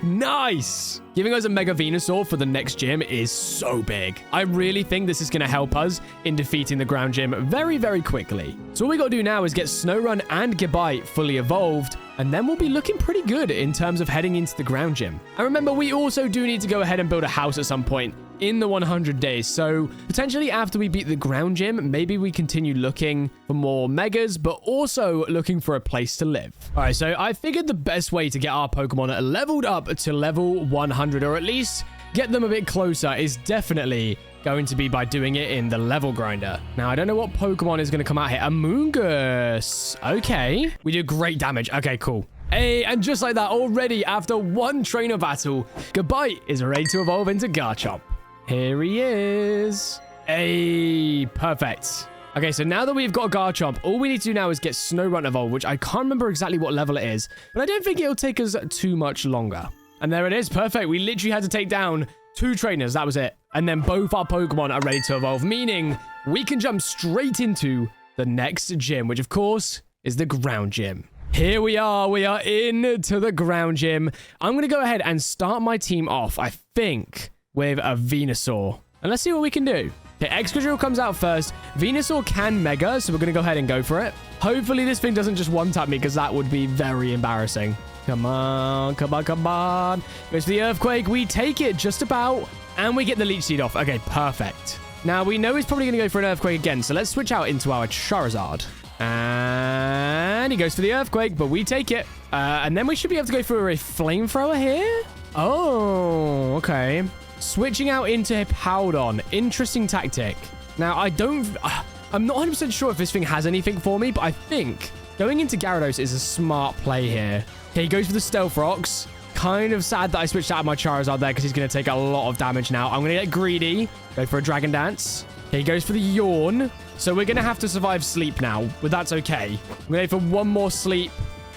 Nice! Giving us a Mega Venusaur for the next gym is so big. I really think this is going to help us in defeating the ground gym very, very quickly. So all we got to do now is get Snorunt and Gible fully evolved, and then we'll be looking pretty good in terms of heading into the ground gym. And remember, we also do need to go ahead and build a house at some point in the 100 days. So potentially after we beat the ground gym, maybe we continue looking for more megas, but also looking for a place to live. All right, so I figured the best way to get our Pokemon leveled up to level 100, or at least get them a bit closer, is definitely going to be by doing it in the level grinder. Now, I don't know what Pokemon is going to come out here. Amoonguss. Okay. We do great damage. Okay, cool. Hey, and just like that, already after one trainer battle, Gible is ready to evolve into Garchomp. Here he is. Hey, perfect. Okay, so now that we've got a Garchomp, all we need to do now is get Snorunt evolved, which I can't remember exactly what level it is, but I don't think it'll take us too much longer. And there it is. Perfect. We literally had to take down 2 trainers. That was it. And then both our Pokemon are ready to evolve, meaning we can jump straight into the next gym, which of course is the ground gym. Here we are. We are into the ground gym. I'm going to go ahead and start my team off, I think, with a Venusaur. And let's see what we can do. Okay, Excadrill comes out first. Venusaur can Mega, so we're going to go ahead and go for it. Hopefully this thing doesn't just one-tap me, because that would be very embarrassing. Come on, come on, come on. Goes for the Earthquake. We take it just about, and we get the Leech Seed off. Okay, perfect. Now, we know he's probably going to go for an Earthquake again, so let's switch out into our Charizard. And he goes for the Earthquake, but we take it. And then we should be able to go for a Flamethrower here. Oh, okay. Switching out into Hippowdon. Interesting tactic. Now, I'm not 100% sure if this thing has anything for me, but I think going into Gyarados is a smart play here. Okay, he goes for the Stealth Rocks. Kind of sad that I switched out of my Charizard there because he's going to take a lot of damage now. I'm going to get greedy. Go for a Dragon Dance. Okay, he goes for the Yawn. So we're going to have to survive sleep now, but that's okay. I'm going to go for one more sleep.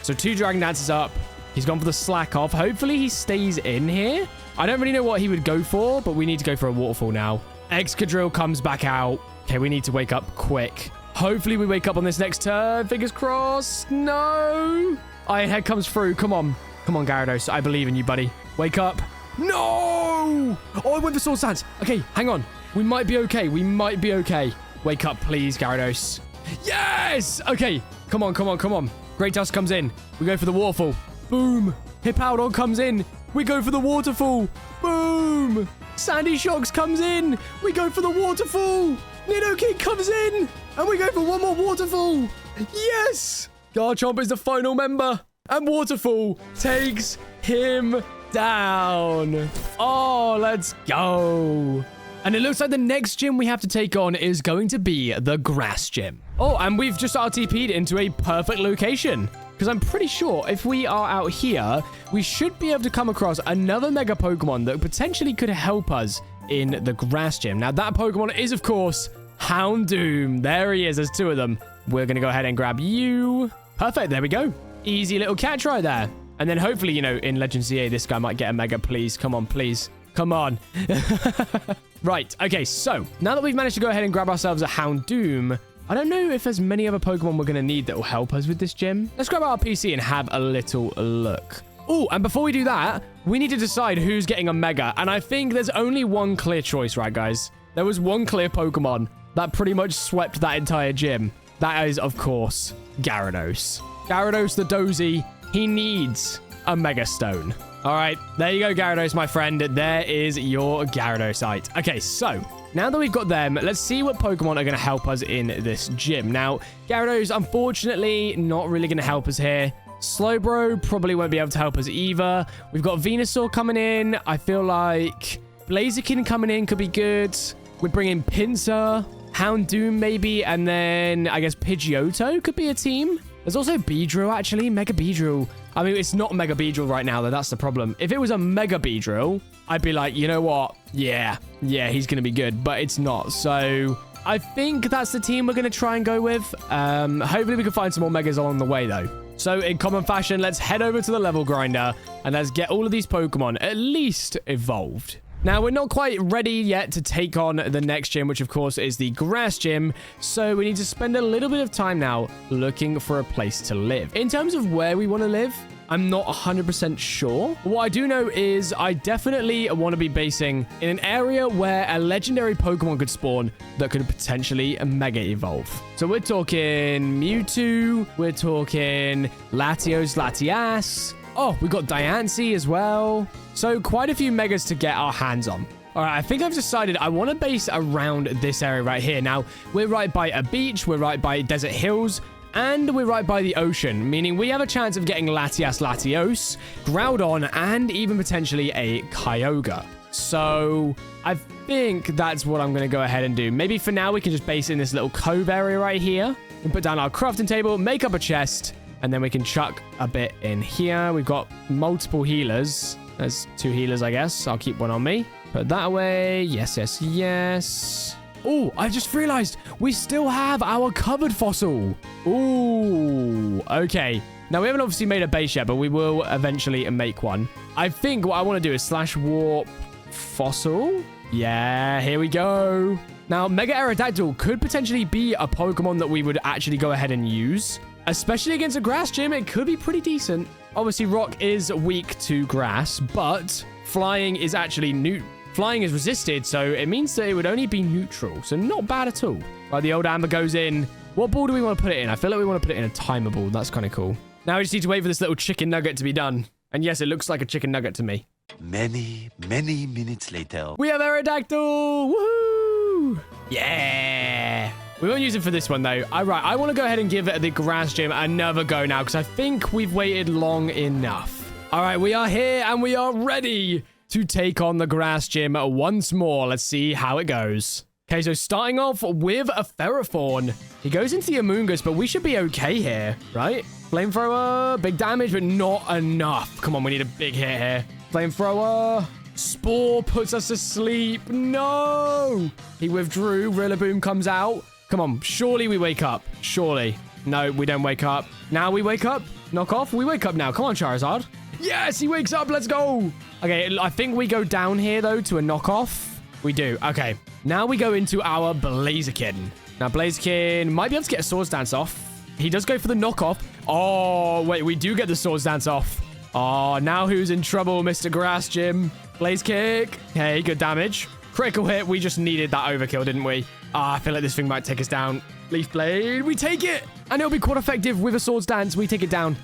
So 2 Dragon Dances up. He's gone for the Slack Off. Hopefully he stays in here. I don't really know what he would go for, but we need to go for a Waterfall now. Excadrill comes back out. Okay, we need to wake up quick. Hopefully we wake up on this next turn. Fingers crossed. No. Iron Head comes through. Come on. Come on, Gyarados. I believe in you, buddy. Wake up. No! Oh, I went for Sword Stance. Okay, hang on. We might be okay. We might be okay. Wake up, please, Gyarados. Yes! Okay. Come on, come on, come on. Great Dust comes in. We go for the Waterfall. Boom. Hippowdon comes in. We go for the Waterfall. Boom. Sandy Shocks comes in. We go for the Waterfall. Nidoking comes in. And we go for one more Waterfall. Yes! Garchomp is the final member. And Waterfall takes him down. Oh, let's go. And it looks like the next gym we have to take on is going to be the Grass Gym. Oh, and we've just RTP'd into a perfect location. Because I'm pretty sure if we are out here, we should be able to come across another Mega Pokemon that potentially could help us in the Grass Gym. Now, that Pokemon is, of course, Houndour. There he is. There's 2 of them. We're going to go ahead and grab you. Perfect. There we go. Easy little catch right there. And then hopefully, you know, in Legends CA, this guy might get a Mega. Please. Come on, please. Come on. Right. Okay, so now that we've managed to go ahead and grab ourselves a Houndour, I don't know if there's many other Pokemon we're going to need that will help us with this gym. Let's grab our PC and have a little look. Oh, and before we do that, we need to decide who's getting a Mega. And I think there's only one clear choice, right, guys? There was one clear Pokemon that pretty much swept that entire gym. That is, of course, Gyarados. Gyarados the Dozy, he needs a Mega Stone. All right, there you go, Gyarados, my friend. There is your Gyarados. Okay, so now that we've got them, let's see what Pokemon are going to help us in this gym. Now, Gyarados, unfortunately, not really going to help us here. Slowbro probably won't be able to help us either. We've got Venusaur coming in. I feel like Blaziken coming in could be good. We're bringing Pinsir, Houndour maybe, and then I guess Pidgeotto could be a team. There's also Beedrill, actually. Mega Beedrill. I mean, it's not Mega Beedrill right now, though. That's the problem. If it was a Mega Beedrill, I'd be like, you know what? Yeah, he's going to be good. But it's not. So I think that's the team we're going to try and go with. Hopefully, we can find some more Megas along the way, though. So in common fashion, let's head over to the level grinder. And let's get all of these Pokemon at least evolved. Now, we're not quite ready yet to take on the next gym, which, of course, is the Grass Gym. So we need to spend a little bit of time now looking for a place to live. In terms of where we want to live, I'm not 100% sure. What I do know is I definitely want to be basing in an area where a legendary Pokemon could spawn that could potentially Mega Evolve. So we're talking Mewtwo. We're talking Latios, Latias. Oh, we got Diancie as well. So quite a few Megas to get our hands on. All right, I think I've decided I want to base around this area right here. Now, we're right by a beach. We're right by desert hills. And we're right by the ocean, meaning we have a chance of getting Latias, Latios, Groudon, and even potentially a Kyogre. So I think that's what I'm going to go ahead and do. Maybe for now, we can just base in this little cove area right here and put down our crafting table, make up a chest, and then we can chuck a bit in here. We've got multiple healers. There's 2 healers, I guess. I'll keep one on me. Put that away. Yes, yes, yes. Oh, I just realized we still have our covered fossil. Ooh, okay. Now, we haven't obviously made a base yet, but we will eventually make one. I think what I want to do is slash warp fossil. Yeah, here we go. Now, Mega Aerodactyl could potentially be a Pokemon that we would actually go ahead and use. Especially against a grass gym, it could be pretty decent. Obviously, rock is weak to grass, but flying is actually flying is resisted, so it means that it would only be neutral. So not bad at all. Right, the old amber goes in. What ball do we want to put it in? I feel like we want to put it in a timer ball. That's kind of cool. Now we just need to wait for this little chicken nugget to be done. And yes, it looks like a chicken nugget to me. Many minutes later. We have Aerodactyl! Woohoo! Yeah! We won't use it for this one, though. All right, I want to go ahead and give the grass gym another go now, because I think we've waited long enough. All right, we are here, and we are ready to take on the grass gym once more. Let's see how it goes. Okay, so starting off with a Ferrothorn. He goes into the Amoonguss, but we should be okay here, right? Flamethrower, big damage, but not enough. Come on, we need a big hit here. Flamethrower. Spore puts us to sleep. No! He withdrew. Rillaboom comes out. Come on, surely we wake up. Surely. No, we don't wake up. Now we wake up. Knock off. We wake up now. Come on, Charizard. Yes, he wakes up. Let's go. Okay, I think we go down here, though, to a knockoff. We do. Okay. Now we go into our Blaziken. Now, Blaziken might be able to get a Swords Dance off. He does go for the knockoff. Oh, wait. We do get the Swords Dance off. Oh, now who's in trouble, Mr. Grass Gym? Blaze Kick. Hey, good damage. Critical hit. We just needed that overkill, didn't we? I feel like this thing might take us down. Leaf Blade. We take it. And it'll be quite effective with a Swords Dance. We take it down.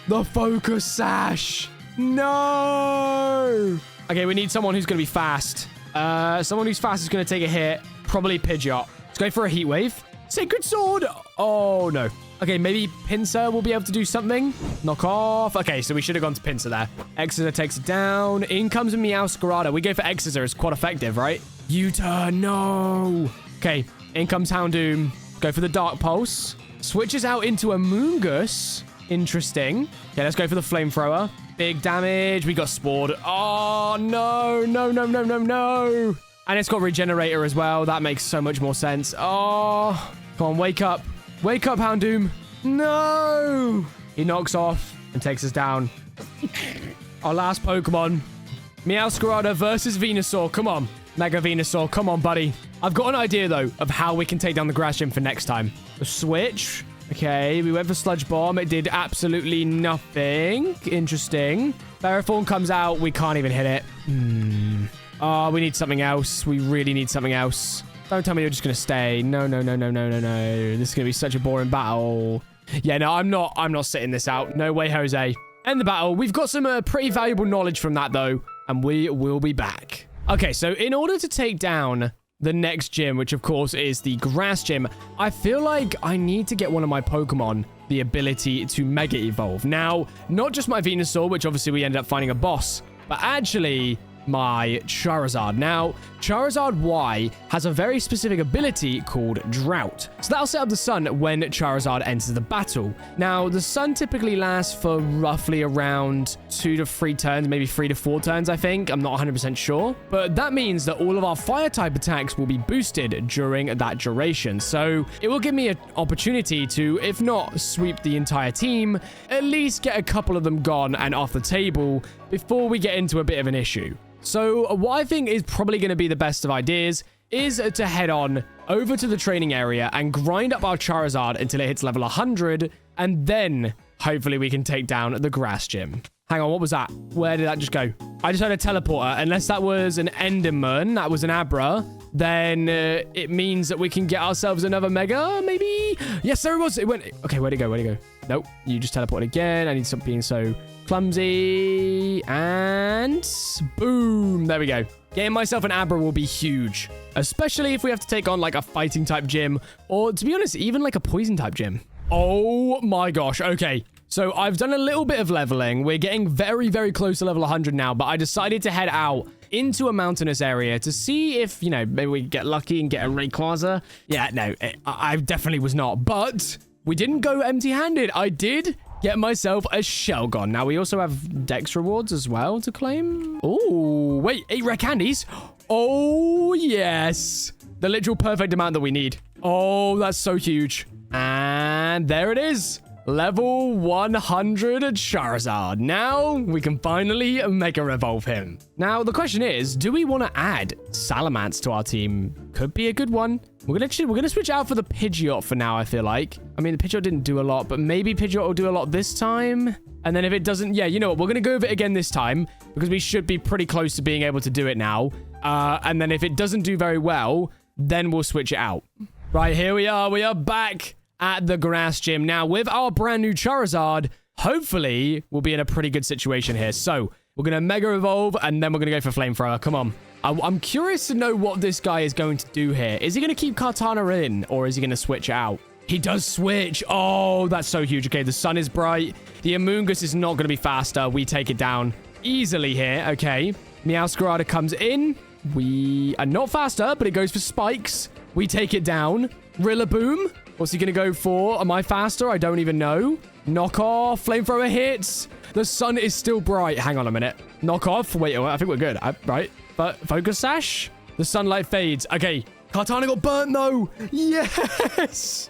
The Focus Sash. No. Okay, we need someone who's going to be fast. Someone who's fast is going to take a hit. Probably Pidgeot. Let's go for a Heat Wave. Sacred Sword. Oh, no. Okay, maybe Pinsir will be able to do something. Knock off. Okay, so we should have gone to Pinsir there. Exeter takes it down. In comes a Meowscarada. We go for Exeter. It's quite effective, right? U-turn. No. Okay, in comes Houndour. Go for the Dark Pulse. Switches out into a Moongus. Interesting. Okay, let's go for the Flamethrower. Big damage. We got Spored. Oh, no. No, no, no, no, no. And it's got Regenerator as well. That makes so much more sense. Oh, come on, wake up. Wake up, Houndour. No. He knocks off and takes us down. Our last Pokemon. Meowscarada versus Venusaur. Come on. Mega Venusaur. Come on, buddy. I've got an idea, though, of how we can take down the Grass Gym for next time. The switch. Okay, we went for Sludge Bomb. It did absolutely nothing. Interesting. Ferrothorn comes out. We can't even hit it. Oh, we need something else. We really need something else. Don't tell me you're just going to stay. No, no, no, no, no, no, no. This is going to be such a boring battle. Yeah, no, I'm not sitting this out. No way, Jose. End the battle. We've got some pretty valuable knowledge from that, though, and we will be back. Okay, so in order to take down the next gym, which of course is the Grass Gym, I feel like I need to get one of my Pokemon the ability to Mega Evolve. Now, not just my Venusaur, which obviously we ended up finding a boss, but actually my Charizard. Now, Charizard Y has a very specific ability called Drought. So that'll set up the sun when Charizard enters the battle. Now, the sun typically lasts for roughly around 2 to 3 turns, maybe 3 to 4 turns, I think. I'm not 100% sure. But that means that all of our fire-type attacks will be boosted during that duration. So it will give me an opportunity to, if not sweep the entire team, at least get a couple of them gone and off the table before we get into a bit of an issue. So what I think is probably going to be the best of ideas is to head on over to the training area and grind up our Charizard until it hits level 100, and then hopefully we can take down the Grass Gym. Hang on, what was that? Where did that just go? I just heard a teleporter. Unless that was an Enderman, that was an Abra, then it means that we can get ourselves another Mega, maybe? Yes, there it was. It went. Okay, where'd it go? Where'd it go? Nope, you just teleported again. I need to stop being so clumsy. And boom. There we go. Getting myself an Abra will be huge, especially if we have to take on like a fighting type gym, or to be honest, even like a poison type gym. Oh my gosh. Okay. So I've done a little bit of leveling. We're getting very, very close to level 100 now, but I decided to head out into a mountainous area to see if, you know, maybe we get lucky and get a Rayquaza. Yeah, no, I definitely was not. But we didn't go empty-handed. I did get myself a Shelgon. Now, we also have Dex rewards as well to claim. Oh, wait, 8 rare candies. Oh, yes. The literal perfect amount that we need. Oh, that's so huge. And there it is. Level 100 Charizard. Now we can finally Mega Revolve him. Now, the question is, do we want to add Salamence to our team? Could be a good one. We're gonna switch out for the Pidgeot for now, I feel like. I mean, the Pidgeot didn't do a lot, but maybe Pidgeot will do a lot this time. And then if it doesn't, yeah, you know what? We're going to go over it again this time because we should be pretty close to being able to do it now. And then if it doesn't do very well, then we'll switch it out. Right, here we are. We are back at the grass gym. Now, with our brand new Charizard, hopefully we'll be in a pretty good situation here. So, we're going to Mega Evolve, and then we're going to go for Flamethrower. Come on. I'm curious to know what this guy is going to do here. Is he going to keep Kartana in, or is he going to switch out? He does switch. Oh, that's so huge. Okay, the sun is bright. The Amoonguss is not going to be faster. We take it down easily here. Okay. Meowscarada comes in. We are not faster, but it goes for spikes. We take it down. Rillaboom. What's he going to go for? Am I faster? I don't even know. Knock off. Flamethrower hits. The sun is still bright. Hang on a minute. Knock off. Wait, I think we're good. Right. But Focus Sash. The sunlight fades. Okay. Kartana got burnt, though. Yes.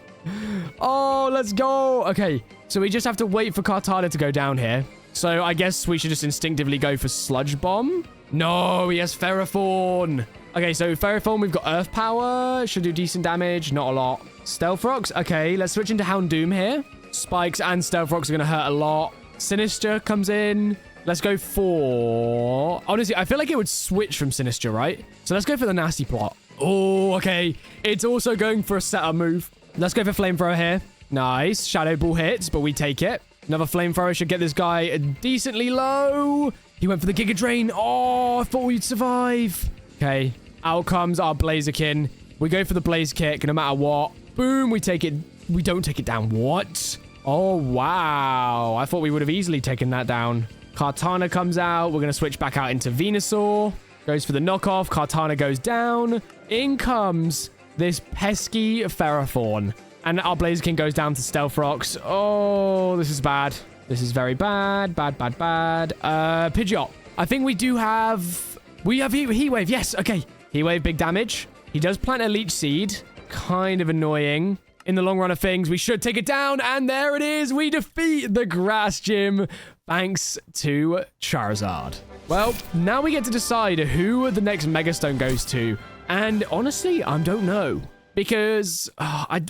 Oh, let's go. Okay. So we just have to wait for Kartana to go down here. So I guess we should just instinctively go for Sludge Bomb. No, he has Ferrothorn. Okay, so Ferrothorn, we've got Earth Power. Should do decent damage. Not a lot. Stealth Rocks. Okay, let's switch into Houndoom here. Spikes and Stealth Rocks are going to hurt a lot. Sinister comes in. Let's go for... Honestly, I feel like it would switch from Sinister, right? So let's go for the Nasty Plot. Oh, okay. It's also going for a setup move. Let's go for Flamethrower here. Nice. Shadow Ball hits, but we take it. Another Flamethrower should get this guy decently low. He went for the Giga Drain. Oh, I thought we'd survive. Okay. Out comes our Blaziken. We go for the Blaze Kick no matter what. Boom. We take it. We don't take it down. What? Oh, wow. I thought we would have easily taken that down. Kartana comes out. We're going to switch back out into Venusaur. Goes for the knockoff. Kartana goes down. In comes this pesky Ferrothorn. And our Blaziken goes down to Stealth Rocks. Oh, this is bad. This is very bad. Bad. Pidgeot. I think we do have... We have Heat Wave. Yes. Okay. Heat Wave, big damage. He does plant a Leech Seed. Kind of annoying. In the long run of things, we should take it down. And there it is. We defeat the Grass Gym. Thanks to Charizard. Well, now we get to decide who the next Megastone goes to. And honestly, I don't know. Because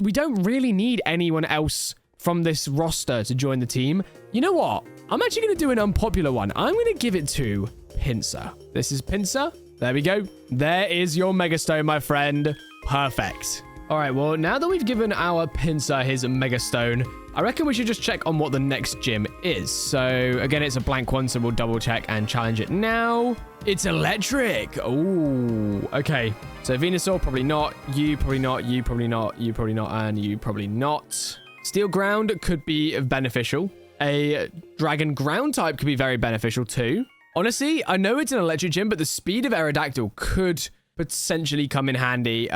we don't really need anyone else from this roster to join the team. You know what? I'm actually going to do an unpopular one. I'm going to give it to Pinsir. This is Pinsir. There we go. There is your Megastone, my friend. Perfect. All right, well, now that we've given our Pinsir his Megastone, I reckon we should just check on what the next gym is. So, again, it's a blank one, so we'll double check and challenge it now. It's electric. Oh, okay. So, Venusaur, probably not. You, probably not. You, probably not. You, probably not. And you, probably not. Steel Ground could be beneficial. A Dragon Ground type could be very beneficial too. Honestly, I know it's an electric gym, but the speed of Aerodactyl could potentially come in handy.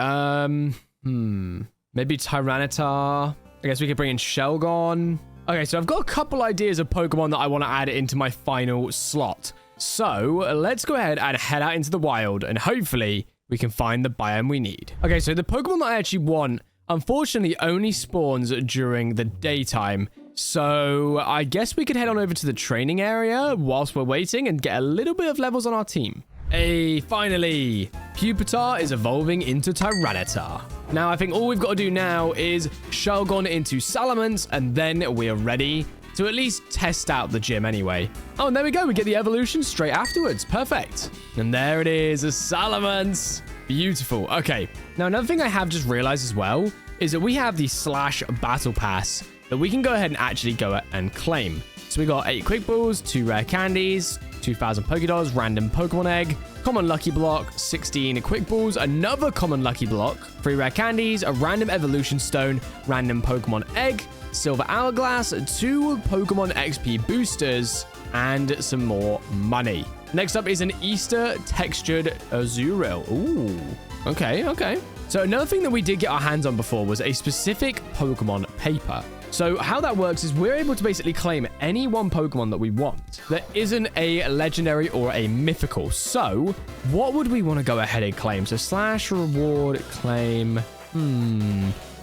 Maybe Tyranitar. I guess we could bring in Shelgon. Okay, so I've got a couple ideas of Pokemon that I want to add into my final slot. So let's go ahead and head out into the wild, and hopefully we can find the biome we need. Okay, so the Pokemon that I actually want, unfortunately, only spawns during the daytime. So I guess we could head on over to the training area whilst we're waiting and get a little bit of levels on our team. Hey, finally! Pupitar is evolving into Tyranitar. Now, I think all we've got to do now is Shelgon into Salamence, and then we're ready to at least test out the gym anyway. Oh, and there we go. We get the evolution straight afterwards. Perfect. And there it is, a Salamence. Beautiful. Okay. Now, another thing I have just realized as well is that we have the Slash Battle Pass that we can go ahead and actually go and claim. So we got 8 Quick Balls, 2 Rare Candies, 2,000 Pokédogs, random Pokemon Egg, common Lucky Block, 16 Quick Balls, another common Lucky Block, 3 Rare Candies, a random Evolution Stone, random Pokemon Egg, Silver Hourglass, 2 Pokemon XP Boosters, and some more money. Next up is an Easter textured Azuril. Ooh, okay, okay. So another thing that we did get our hands on before was a specific Pokemon paper. So how that works is we're able to basically claim any one Pokemon that we want that isn't a legendary or a mythical. So what would we want to go ahead and claim? So slash reward claim.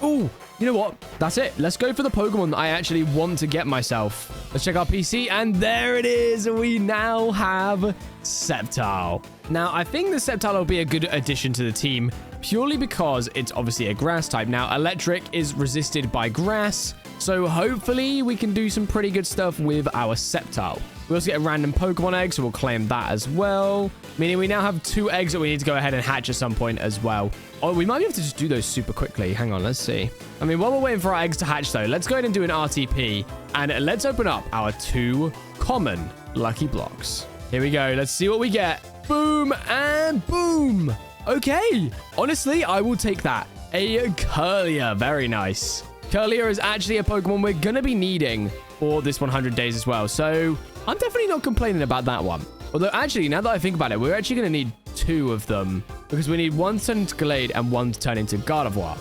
Oh, you know what? That's it. Let's go for the Pokemon that I actually want to get myself. Let's check our PC, and there it is. We now have Sceptile. Now, I think the Sceptile will be a good addition to the team purely because it's obviously a grass type. Now, electric is resisted by grass, so hopefully we can do some pretty good stuff with our Sceptile. We also get a random Pokemon egg, so we'll claim that as well. Meaning we now have 2 eggs that we need to go ahead and hatch at some point as well. Oh, we might be able to just do those super quickly. Hang on, let's see. I mean, while we're waiting for our eggs to hatch, though, let's go ahead and do an RTP. And let's open up our 2 common lucky blocks. Here we go. Let's see what we get. Boom and boom. Okay. Honestly, I will take that. A Curlier. Very nice. Curlier is actually a Pokemon we're going to be needing for this 100 days as well. So I'm definitely not complaining about that one. Although, actually, now that I think about it, we're actually going to need 2 of them because we need 1 to turn into Glade and 1 to turn into Gardevoir.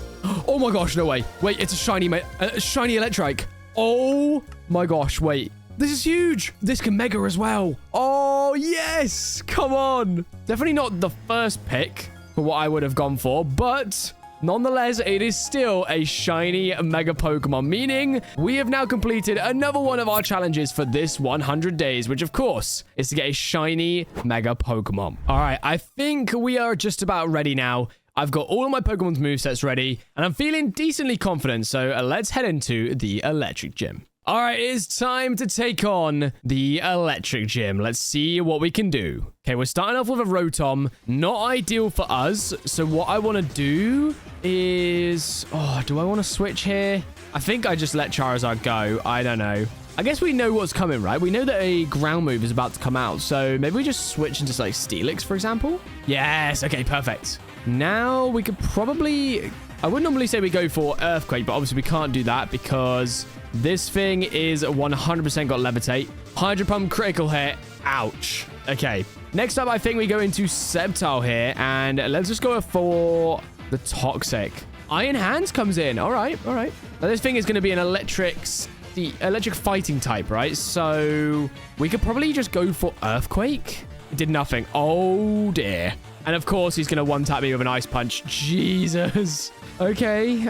Oh my gosh, no way. Wait, it's a shiny Electrike. Oh my gosh, wait. This is huge. This can Mega as well. Oh, yes. Come on. Definitely not the first pick for what I would have gone for, but nonetheless, it is still a shiny Mega Pokemon, meaning we have now completed another one of our challenges for this 100 days, which of course is to get a shiny Mega Pokemon. All right, I think we are just about ready now. I've got all of my Pokemon's movesets ready, and I'm feeling decently confident, so let's head into the Electric Gym. All right, it's time to take on the Electric Gym. Let's see what we can do. Okay, we're starting off with a Rotom. Not ideal for us. So what I want to do is... Oh, do I want to switch here? I think I just let Charizard go. I don't know. I guess we know what's coming, right? We know that a ground move is about to come out. So maybe we just switch into, like, Steelix, for example? Yes. Okay, perfect. Now we could probably... I would normally say we go for Earthquake, but obviously we can't do that because... This thing is 100% got Levitate. Hydro Pump critical hit. Ouch. Okay. Next up, I think we go into Sceptile here. And let's just go for the Toxic. Iron Hands comes in. All right. All right. Now, this thing is going to be an electric fighting type, right? So we could probably just go for Earthquake. It did nothing. Oh, dear. And, of course, he's going to one-tap me with an Ice Punch. Jesus. Okay.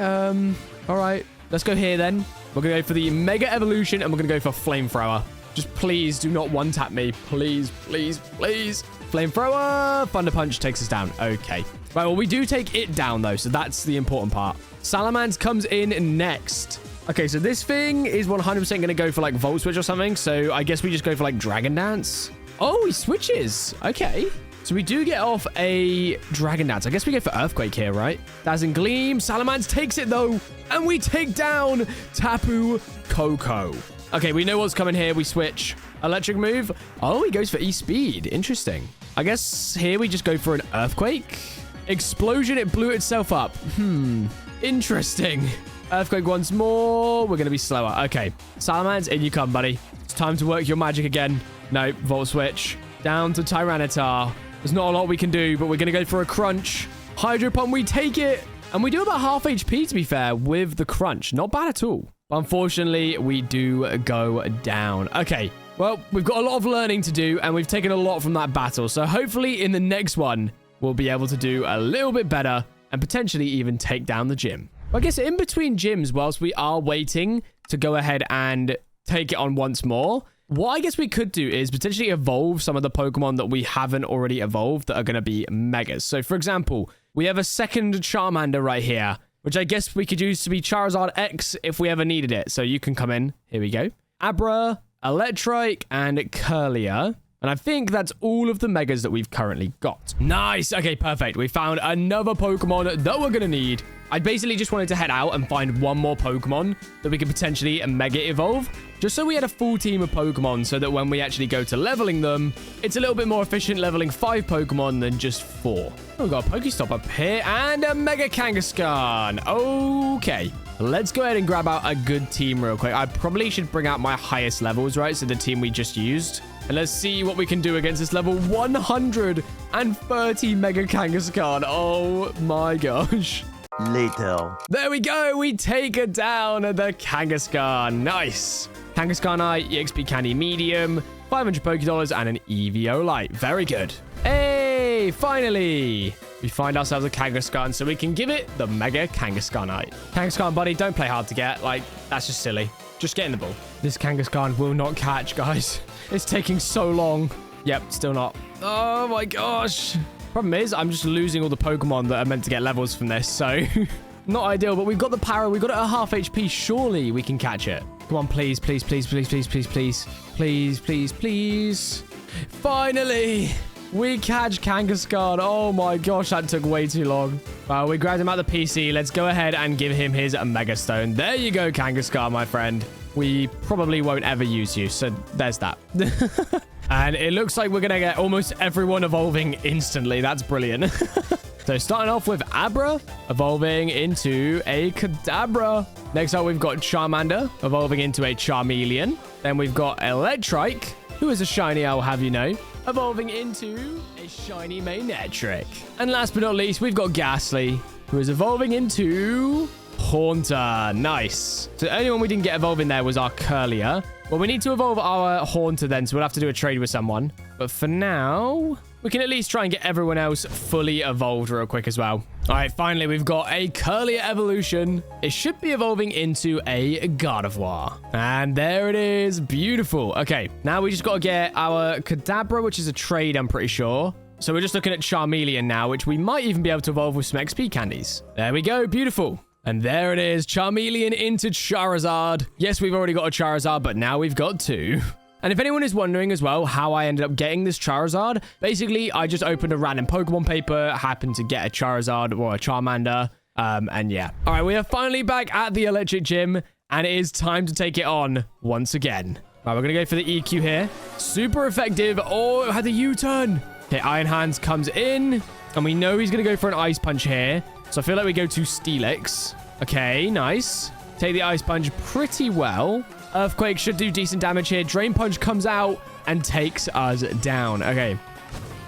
All right. Let's go here, then. We're going to go for the Mega Evolution, and we're going to go for Flamethrower. Just please do not one-tap me. Please, please, please. Flamethrower. Thunder Punch takes us down. Okay. Right, well, we do take it down, though, so that's the important part. Salamence comes in next. Okay, so this thing is 100% going to go for, like, Volt Switch or something, so I guess we just go for, like, Dragon Dance. Oh, he switches. Okay. So we do get off a Dragon Dance. I guess we go for Earthquake here, right? Dazzling Gleam. Salamence takes it, though. And we take down Tapu Koko. Okay, we know what's coming here. We switch. Electric move. Oh, he goes for E-Speed. Interesting. I guess here we just go for an Earthquake. Explosion. It blew itself up. Interesting. Earthquake once more. We're going to be slower. Okay. Salamence, in you come, buddy. It's time to work your magic again. No, Volt Switch. Down to Tyranitar. There's not a lot we can do, but we're going to go for a Crunch. Hydro Pump, we take it. And we do about half HP, to be fair, with the Crunch. Not bad at all. But unfortunately, we do go down. Okay, well, we've got a lot of learning to do, and we've taken a lot from that battle. So hopefully in the next one, we'll be able to do a little bit better and potentially even take down the gym. I guess in between gyms, whilst we are waiting to go ahead and take it on once more, what I guess we could do is potentially evolve some of the Pokemon that we haven't already evolved that are going to be Megas. So, for example, we have a second Charmander right here, which I guess we could use to be Charizard X if we ever needed it. So you can come in. Here we go. Abra, Electrike, and Curlier. And I think that's all of the Megas that we've currently got. Nice. Okay, perfect. We found another Pokemon that we're going to need. I basically just wanted to head out and find one more Pokemon that we could potentially Mega Evolve, just so we had a full team of Pokemon so that when we actually go to leveling them, it's a little bit more efficient leveling 5 Pokemon than just 4. Oh, we've got a Pokestop up here and a Mega Kangaskhan. Okay. Let's go ahead and grab out a good team real quick. I probably should bring out my highest levels, right? So the team we just used. And let's see what we can do against this level 130 Mega Kangaskhan. Oh my gosh. Later. There we go. We take it down the Kangaskhan. Nice. Kangaskhan Eye, EXP Candy Medium, 500 Pokédollars, and an EVO Light. Very good. Hey, finally. We find ourselves a Kangaskhan, so we can give it the Mega Kangaskhan Eye. Kangaskhan, buddy, don't play hard to get. Like, that's just silly. Just get in the ball. This Kangaskhan will not catch, guys. It's taking so long. Yep, still not. Oh my gosh. Problem is, I'm just losing all the Pokemon that are meant to get levels from this, so not ideal. But we've got the power. We've got it at half HP. Surely we can catch it. Come on, please, please, please, please, please, please, please, please, please, please. Finally, we catch Kangaskhan. Oh my gosh, that took way too long. Well, we grabbed him out the PC. Let's go ahead and give him his Mega Stone. There you go, Kangaskhan, my friend. We probably won't ever use you, so there's that. And it looks like we're going to get almost everyone evolving instantly. That's brilliant. So starting off with Abra, evolving into a Kadabra. Next up, we've got Charmander, evolving into a Charmeleon. Then we've got Electrike, who is a shiny, I'll have you know, evolving into a shiny Manectric. And last but not least, we've got Ghastly, who is evolving into Haunter. Nice. So the only one we didn't get evolving there was our Curlier. Well, we need to evolve our Haunter then, so we'll have to do a trade with someone. But for now, we can at least try and get everyone else fully evolved real quick as well. All right, finally, we've got a Curlier evolution. It should be evolving into a Gardevoir. And there it is. Beautiful. Okay, now we just got to get our Kadabra, which is a trade, I'm pretty sure. So we're just looking at Charmeleon now, which we might even be able to evolve with some XP candies. There we go. Beautiful. And there it is, Charmeleon into Charizard. Yes, we've already got a Charizard, but now we've got two. And if anyone is wondering as well how I ended up getting this Charizard, basically, I just opened a random Pokemon paper, happened to get a Charizard or a Charmander, and yeah. All right, we are finally back at the Electric Gym, and it is time to take it on once again. All right, we're going to go for the EQ here. Super effective. Oh, it had the U-turn. Okay, Iron Hands comes in, and we know he's going to go for an Ice Punch here. So I feel like we go to Steelix. Okay, nice. Take the Ice Punch pretty well. Earthquake should do decent damage here. Drain Punch comes out and takes us down. Okay.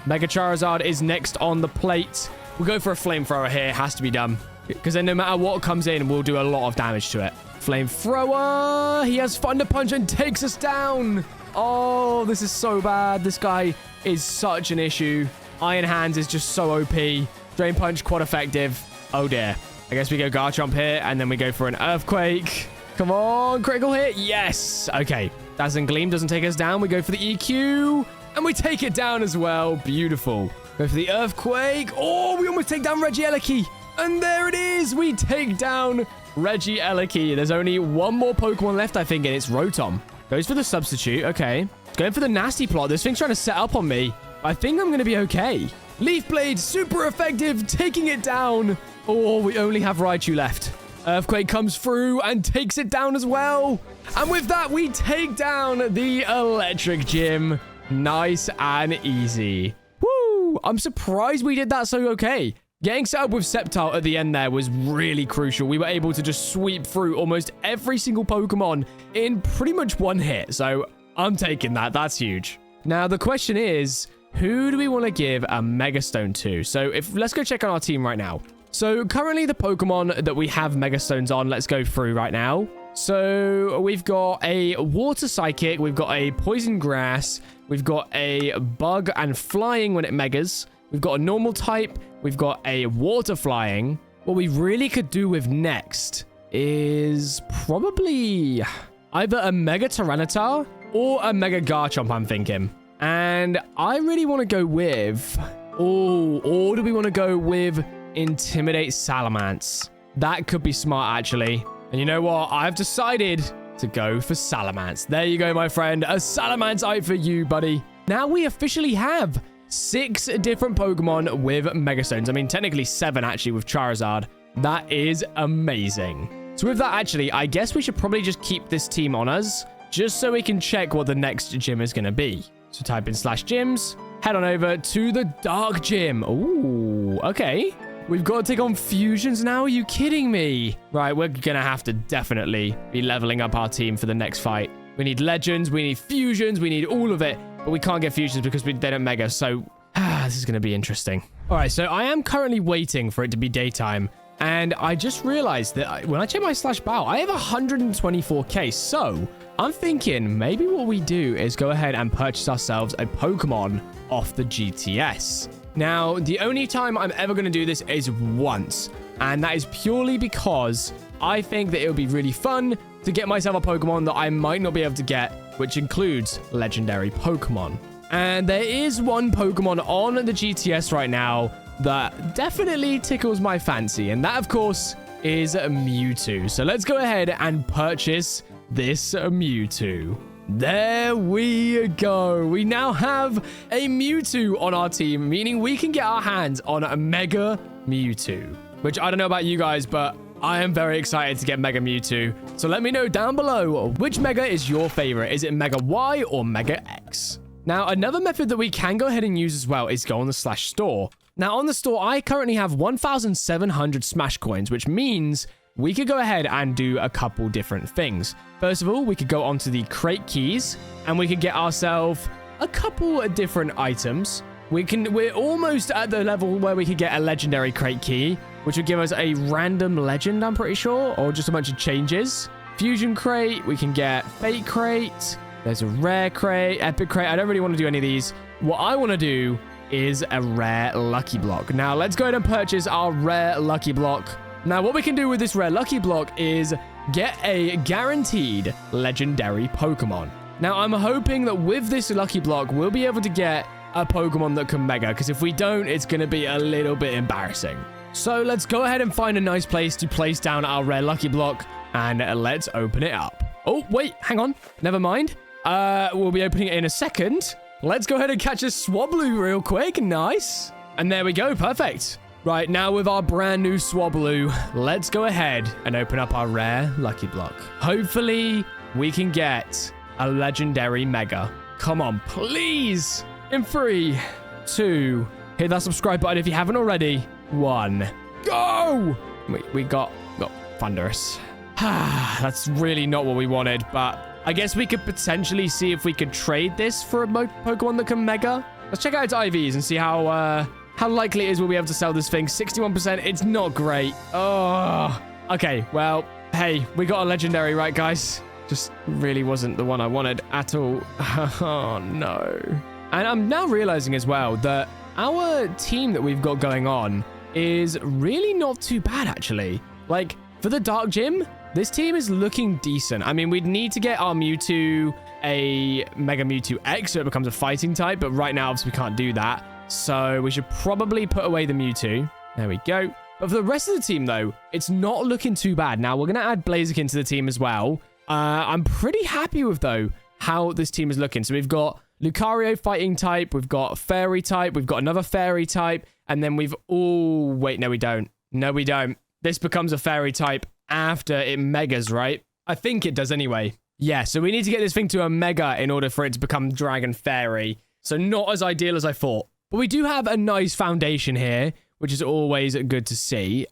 Mega Charizard is next on the plate. We'll go for a Flamethrower here. Has to be done. Because then no matter what comes in, we'll do a lot of damage to it. Flamethrower. He has Thunder Punch and takes us down. Oh, this is so bad. This guy is such an issue. Iron Hands is just so OP. Drain Punch, quite effective. Oh dear. I guess we go Garchomp here, and then we go for an Earthquake. Come on, critical hit. Yes. Okay. Dazzling Gleam doesn't take us down. We go for the EQ, and we take it down as well. Beautiful. Go for the Earthquake. Oh, we almost take down Regieleki. And there it is. We take down Regieleki. There's only one more Pokemon left, I think, and it's Rotom. Goes for the Substitute. Okay. Going for the Nasty Plot. This thing's trying to set up on me. I think I'm going to be okay. Leaf Blade, super effective, taking it down. Oh, we only have Raichu left. Earthquake comes through and takes it down as well. And with that, we take down the Electric Gym. Nice and easy. Woo! I'm surprised we did that so okay. Getting set up with Sceptile at the end there was really crucial. We were able to just sweep through almost every single Pokemon in pretty much one hit. So I'm taking that. That's huge. Now, the question is, who do we want to give a Mega Stone to? So let's go check on our team right now. So currently the Pokemon that we have Mega Stones on, let's go through right now. So we've got a Water Psychic, we've got a Poison Grass, we've got a Bug and Flying when it Megas, we've got a Normal type, we've got a Water Flying. What we really could do with next is probably either a Mega Tyranitar or a Mega Garchomp, I'm thinking. And I really want to go with... or do we want to go with Intimidate Salamence? That could be smart, actually. And you know what? I've decided to go for Salamence. There you go, my friend. A Salamence eye for you, buddy. Now we officially have 6 different Pokemon with Mega Stones. I mean, technically 7, actually, with Charizard. That is amazing. So with that, actually, I guess we should probably just keep this team on us, just so we can check what the next gym is going to be. So type in /gyms, head on over to the Dark Gym. Ooh, okay. We've got to take on fusions now. Are you kidding me? Right, we're going to have to definitely be leveling up our team for the next fight. We need legends, we need fusions, we need all of it. but we can't get fusions because they don't mega. So this is going to be interesting. All right, so I am currently waiting for it to be daytime. And I just realized that when I check my /bow, I have 124k. So I'm thinking maybe what we do is go ahead and purchase ourselves a Pokemon off the GTS. Now, the only time I'm ever going to do this is once. And that is purely because I think that it would be really fun to get myself a Pokemon that I might not be able to get, which includes legendary Pokemon. And there is one Pokemon on the GTS right now that definitely tickles my fancy. And that, of course, is Mewtwo. So let's go ahead and purchase this Mewtwo. There we go. We now have a Mewtwo on our team, meaning we can get our hands on a Mega Mewtwo. Which I don't know about you guys, but I am very excited to get Mega Mewtwo. So let me know down below, which Mega is your favorite? Is it Mega Y or Mega X? Now, another method that we can go ahead and use as well is go on the /store. Now, on the store, I currently have 1,700 Smash coins, which means we could go ahead and do a couple different things. First of all, we could go onto the crate keys, and we could get ourselves a couple of different items. We're almost at the level where we could get a legendary crate key, which would give us a random legend, I'm pretty sure, or just a bunch of changes. Fusion crate, we can get fake crate. There's a rare crate, epic crate. I don't really want to do any of these. What I want to do is a rare lucky block. Now, let's go ahead and purchase our rare lucky block. Now, what we can do with this rare lucky block is get a guaranteed legendary Pokemon. Now, I'm hoping that with this lucky block, we'll be able to get a Pokemon that can mega, because if we don't, it's going to be a little bit embarrassing. So let's go ahead and find a nice place to place down our rare lucky block, and let's open it up. Oh, wait, hang on. Never mind. We'll be opening it in a second. Let's go ahead and catch a Swablu real quick. Nice. And there we go. Perfect. Right, now with our brand new Swablu, let's go ahead and open up our rare lucky block. Hopefully, we can get a legendary mega. Come on, please. In 3, 2, hit that subscribe button if you haven't already. 1, go. We got Thunderous. That's really not what we wanted, but I guess we could potentially see if we could trade this for a Pokemon that can mega. Let's check out its IVs and see how likely it is we'll be able to sell this thing. 61%. It's not great. Oh, okay. Well, hey, we got a legendary, right, guys? Just really wasn't the one I wanted at all. Oh, no. And I'm now realizing as well that our team that we've got going on is really not too bad, actually. Like, for the Dark Gym, this team is looking decent. I mean, we'd need to get our Mewtwo a Mega Mewtwo X so it becomes a fighting type, but right now, obviously, we can't do that. So we should probably put away the Mewtwo. There we go. But for the rest of the team, though, it's not looking too bad. Now, we're going to add Blaziken to the team as well. I'm pretty happy with, though, how this team is looking. So we've got Lucario fighting type. We've got fairy type. We've got another fairy type. And then we've... Oh, wait, no, we don't. No, we don't. This becomes a fairy type after it megas, right? I think it does anyway. Yeah, so we need to get this thing to a mega in order for it to become Dragon Fairy. So not as ideal as I thought. But we do have a nice foundation here, which is always good to see.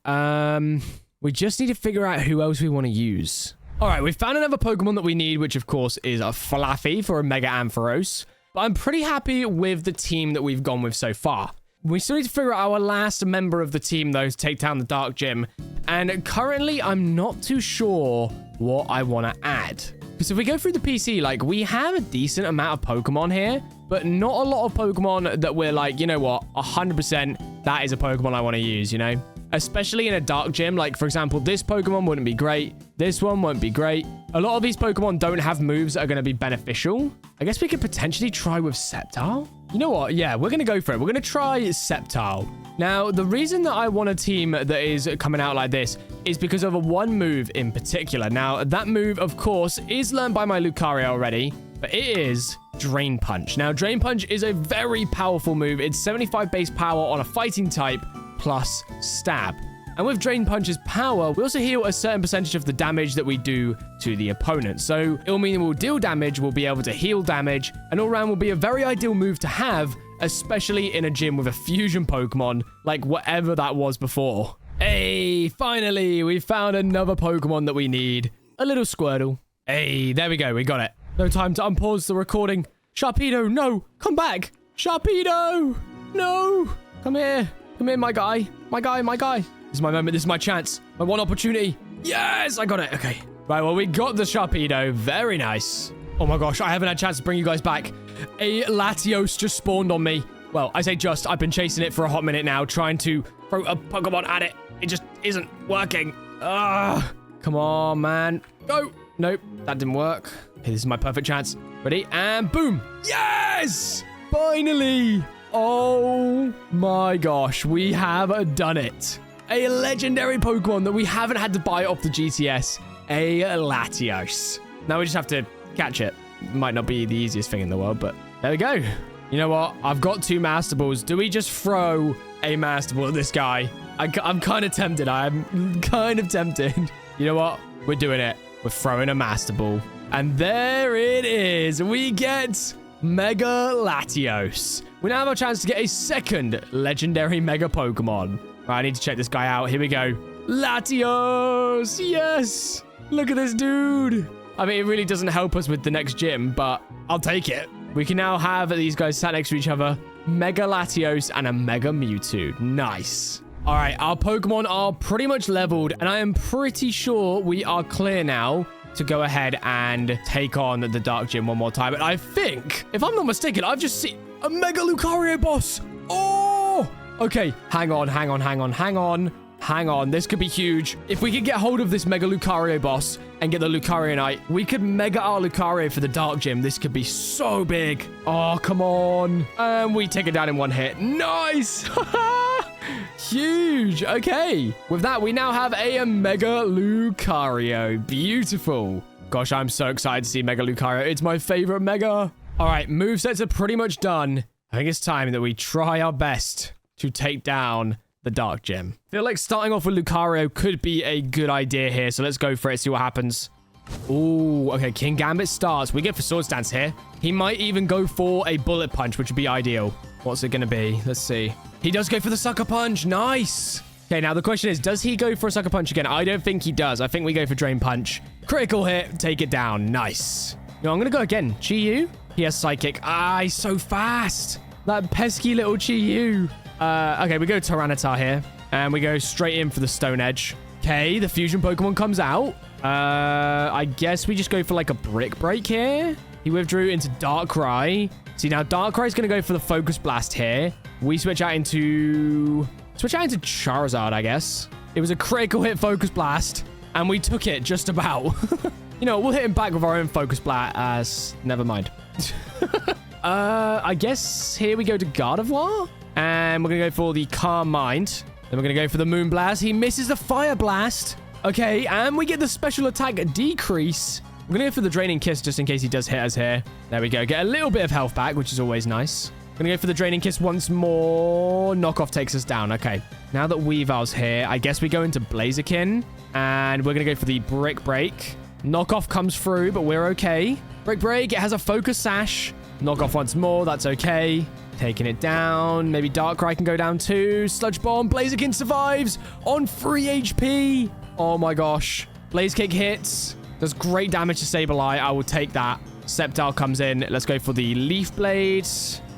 We just need to figure out who else we want to use. All right, we've found another Pokemon that we need, which of course is a Flaffy for a Mega Ampharos. But I'm pretty happy with the team that we've gone with so far. We still need to figure out our last member of the team, though, to take down the Dark Gym. And currently, I'm not too sure what I want to add. Because if we go through the PC, like, we have a decent amount of Pokemon here, but not a lot of Pokemon that we're like, you know what, 100% that is a Pokemon I want to use, you know? Especially in a Dark Gym. Like, for example, this Pokemon wouldn't be great. This one won't be great. A lot of these Pokemon don't have moves that are going to be beneficial. I guess we could potentially try with Sceptile. You know what? Yeah, we're going to go for it. We're going to try Sceptile. Now, the reason that I want a team that is coming out like this is because of one move in particular. Now, that move, of course, is learned by my Lucario already, but it is Drain Punch. Now, Drain Punch is a very powerful move. It's 75 base power on a fighting type plus stab. And with Drain Punch's power, we also heal a certain percentage of the damage that we do to the opponent. So it'll mean we'll deal damage, we'll be able to heal damage, and all around will be a very ideal move to have, especially in a gym with a fusion Pokemon, like whatever that was before. Hey, finally, we found another Pokemon that we need. A little Squirtle. Hey, there we go, we got it. No time to unpause the recording. Sharpedo, no. Come back. Sharpedo. No. Come here. Come here, my guy. My guy. This is my moment. This is my chance. My one opportunity. Yes, I got it. Okay. Right, well, we got the Sharpedo. Very nice. Oh my gosh, I haven't had a chance to bring you guys back. A Latios just spawned on me. Well, I say just. I've been chasing it for a hot minute now, trying to throw a Pokemon at it. It just isn't working. Come on, man. Go. Nope, that didn't work. Okay, this is my perfect chance. Ready? And boom. Yes! Finally. Oh my gosh, we have done it. A legendary Pokemon that we haven't had to buy off the GTS. A Latios. Now we just have to catch it. Might not be the easiest thing in the world, but there we go. You know what? I've got 2 Master Balls. Do we just throw a Master Ball at this guy? I'm kind of tempted. I'm kind of tempted. You know what? We're doing it. We're throwing a Master Ball. And there it is. We get Mega Latios. We now have a chance to get a second legendary Mega Pokemon. Right, I need to check this guy out. Here we go. Latios! Yes! Look at this dude. I mean, it really doesn't help us with the next gym, but I'll take it. We can now have these guys sat next to each other. Mega Latios and a Mega Mewtwo. Nice. All right, our Pokemon are pretty much leveled, and I am pretty sure we are clear now to go ahead and take on the Dark Gym one more time. And I think, if I'm not mistaken, I've just seen a Mega Lucario boss. Oh! Okay, hang on. This could be huge. If we could get hold of this Mega Lucario boss and get the Lucarionite, we could Mega our Lucario for the Dark Gym. This could be so big. Oh, come on. And we take it down in one hit. Nice. Huge. Okay. With that, we now have a Mega Lucario. Beautiful. Gosh, I'm so excited to see Mega Lucario. It's my favorite Mega. All right, movesets are pretty much done. I think it's time that we try our best to take down the Dark Gym. I feel like starting off with Lucario could be a good idea here, so let's go for it, see what happens. Ooh, okay, King Gambit starts. We get for Swords Dance here. He might even go for a Bullet Punch, which would be ideal. What's it gonna be? Let's see. He does go for the Sucker Punch. Nice. Okay, now the question is, does he go for a Sucker Punch again? I don't think he does. I think we go for Drain Punch. Critical hit, take it down. Nice. No, I'm gonna go again. Chi-Yu. He has Psychic. Ah, he's so fast. That pesky little Chi-Yu. Okay, we go Tyranitar here. And we go straight in for the Stone Edge. Okay, the fusion Pokemon comes out. I guess we just go for like a Brick Break here. He withdrew into Darkrai. See, now Darkrai's going to go for the Focus Blast here. We switch out into Charizard, I guess. It was a critical hit Focus Blast. And we took it just about. You know, we'll hit him back with our own Focus Blast. Never mind. I guess here we go to Gardevoir. And we're going to go for the Calm Mind. Then we're going to go for the Moon Blast. He misses the Fire Blast. Okay, and we get the Special Attack Decrease. We're going to go for the Draining Kiss just in case he does hit us here. There we go. Get a little bit of health back, which is always nice. We're going to go for the Draining Kiss once more. Knockoff takes us down. Okay, now that Weavile's here, I guess we go into Blaziken. And we're going to go for the Brick Break. Knockoff comes through, but we're okay. Brick Break, it has a Focus Sash. Knockoff once more. That's okay. Taking it down. Maybe Darkrai can go down too. Sludge Bomb. Blaziken survives on 3 HP. Oh my gosh. Blaze Kick hits. Does great damage to Sableye. I will take that. Sceptile comes in. Let's go for the Leaf Blade.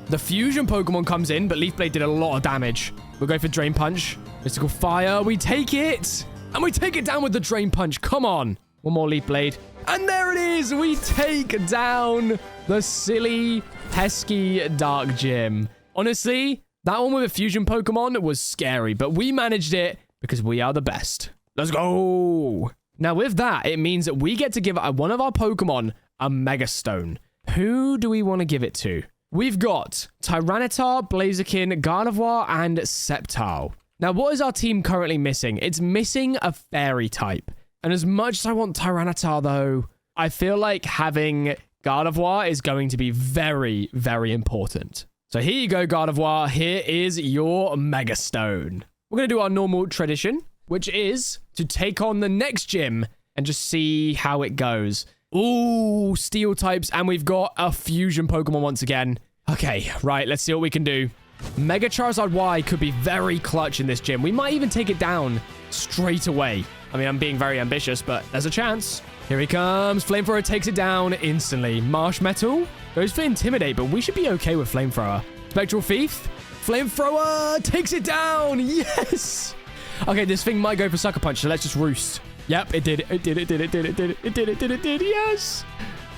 The Fusion Pokemon comes in, but Leaf Blade did a lot of damage. We'll go for Drain Punch. Mystical Fire. We take it. And we take it down with the Drain Punch. Come on. One more Leaf Blade. And there it is. We take down the silly, pesky Dark Gym. Honestly, that one with a fusion Pokemon was scary, but we managed it because we are the best. Let's go. Now with that, it means that we get to give one of our Pokemon a Mega Stone. Who do we want to give it to? We've got Tyranitar, Blaziken, Gardevoir, and Sceptile. Now, what is our team currently missing? It's missing a Fairy type. And as much as I want Tyranitar, though, I feel like having Gardevoir is going to be very, very important. So here you go, Gardevoir. Here is your Mega Stone. We're going to do our normal tradition, which is to take on the next gym and just see how it goes. Ooh, Steel types, and we've got a fusion Pokemon once again. Okay, right, let's see what we can do. Mega Charizard Y could be very clutch in this gym. We might even take it down straight away. I mean, I'm being very ambitious, but there's a chance. Here he comes. Flamethrower takes it down instantly. Marshmetal goes for Intimidate, but we should be okay with Flamethrower. Spectral Thief. Flamethrower takes it down. Yes. Okay, this thing might go for Sucker Punch, so let's just roost. Yep, it did. It did. Yes.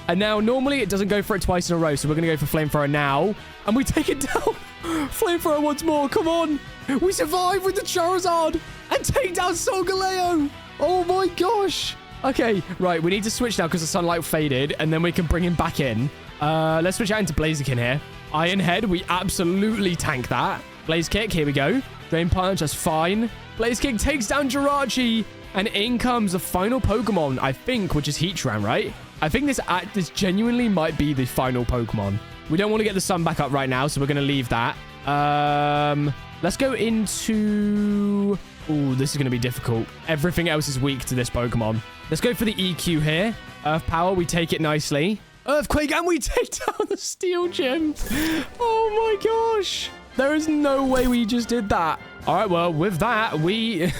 And now, normally, it doesn't go for it twice in a row, so we're going to go for Flamethrower now. And we take it down. Flamethrower once more. Come on. We survive with the Charizard and take down Solgaleo. Oh, my gosh. Okay, right. We need to switch now because the sunlight faded, and then we can bring him back in. Let's switch out into Blaziken here. Iron Head, we absolutely tank that. Blaze Kick, here we go. Drain Punch, that's fine. Blaze Kick takes down Jirachi, and in comes the final Pokemon, I think, which is Heatran, right? I think this genuinely might be the final Pokemon. We don't want to get the sun back up right now, so we're going to leave that. Let's go into... Ooh, this is going to be difficult. Everything else is weak to this Pokemon. Let's go for the EQ here. Earth Power, we take it nicely. Earthquake, and we take down the Steel Gym. Oh my gosh. There is no way we just did that. All right, well, with that, we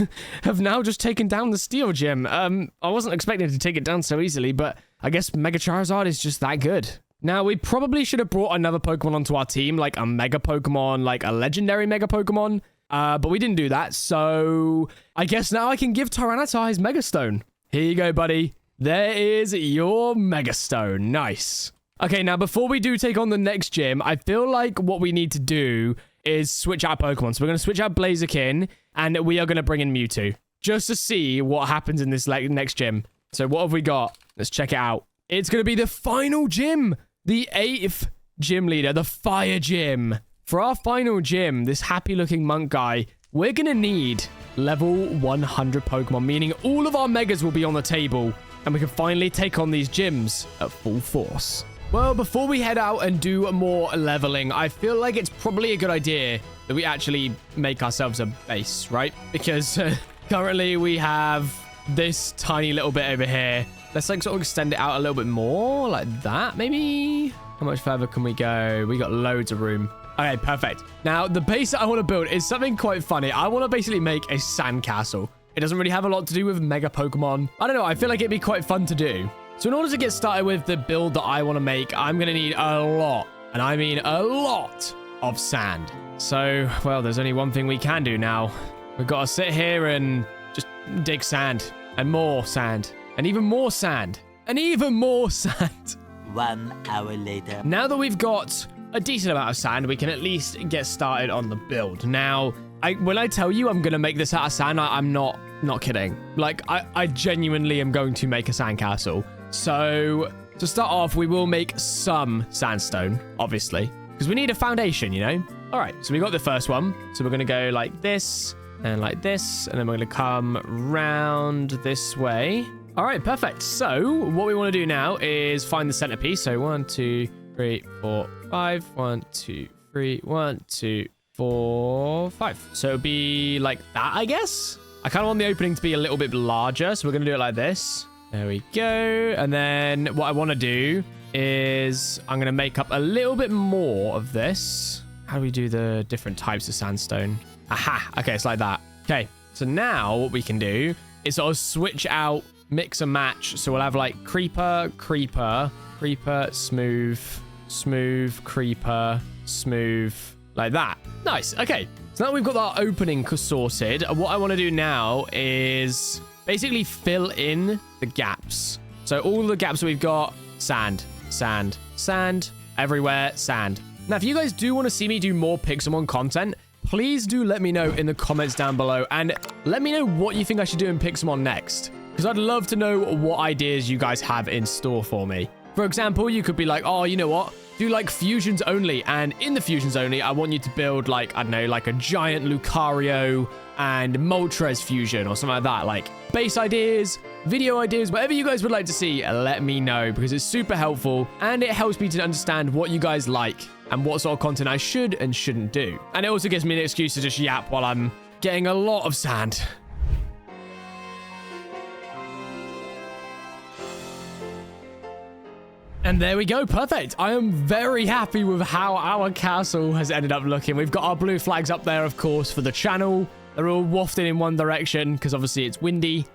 have now just taken down the Steel Gym. I wasn't expecting to take it down so easily, but I guess Mega Charizard is just that good. Now, we probably should have brought another Pokemon onto our team, like a Mega Pokemon, like a legendary Mega Pokemon. But we didn't do that, so I guess now I can give Tyranitar his Mega Stone. Here you go, buddy. There is your Mega Stone. Nice. Okay, now before we do take on the next gym, I feel like what we need to do is switch out Pokemon. So we're going to switch out Blaziken, and we are going to bring in Mewtwo, just to see what happens in this next gym. So what have we got? Let's check it out. It's going to be the final gym, the 8th gym leader, the Fire Gym. For our final gym, this happy-looking monk guy, we're going to need level 100 Pokemon, meaning all of our Megas will be on the table, and we can finally take on these gyms at full force. Well, before we head out and do more leveling, I feel like it's probably a good idea that we actually make ourselves a base, right? Because currently we have this tiny little bit over here. Let's like sort of extend it out a little bit more, like that, maybe? How much further can we go? We got loads of room. Okay, perfect. Now, the base that I want to build is something quite funny. I want to basically make a sandcastle. It doesn't really have a lot to do with Mega Pokemon. I don't know. I feel like it'd be quite fun to do. So in order to get started with the build that I want to make, I'm going to need a lot, and I mean a lot, of sand. So, well, there's only one thing we can do now. We've got to sit here and just dig sand, and more sand, and even more sand, and even more sand. 1 hour later. Now that we've got a decent amount of sand, we can at least get started on the build. Now, when I tell you I'm going to make this out of sand, I'm not kidding. Like, I genuinely am going to make a sandcastle. So, to start off, we will make some sandstone, obviously, because we need a foundation, you know? All right, so we got the first one. So we're going to go like this, and then we're going to come round this way. All right, perfect. So, what we want to do now is find the centerpiece. So, 1, 2, 3, 4, 5. 1, 2, 3, 1, 2, 4, 5. So, it'll be like that, I guess. I kind of want the opening to be a little bit larger, so we're going to do it like this. There we go. And then what I want to do is I'm going to make up a little bit more of this. How do we do the different types of sandstone? Aha. Okay, it's like that. Okay. So now what we can do is sort of switch out, mix and match. So we'll have like creeper, creeper, creeper, smooth, smooth, creeper, smooth, like that. Nice. Okay. So now we've got our opening sorted. What I want to do now is basically fill in the gaps. So all the gaps that we've got, sand, sand, sand, everywhere, sand. Now, if you guys do want to see me do more Pixelmon content, please do let me know in the comments down below, and let me know what you think I should do in Pixelmon next, because I'd love to know what ideas you guys have in store for me. For example, you could be like, oh, you know what? Do like fusions only, and in the fusions only, I want you to build like, I don't know, like a giant Lucario and Moltres fusion or something like that. Like base ideas, video ideas, whatever you guys would like to see, let me know, because it's super helpful and it helps me to understand what you guys like and what sort of content I should and shouldn't do. And it also gives me an excuse to just yap while I'm getting a lot of sand. And there we go. Perfect. I am very happy with how our castle has ended up looking. We've got our blue flags up there, of course, for the channel. They're all wafting in one direction because obviously it's windy.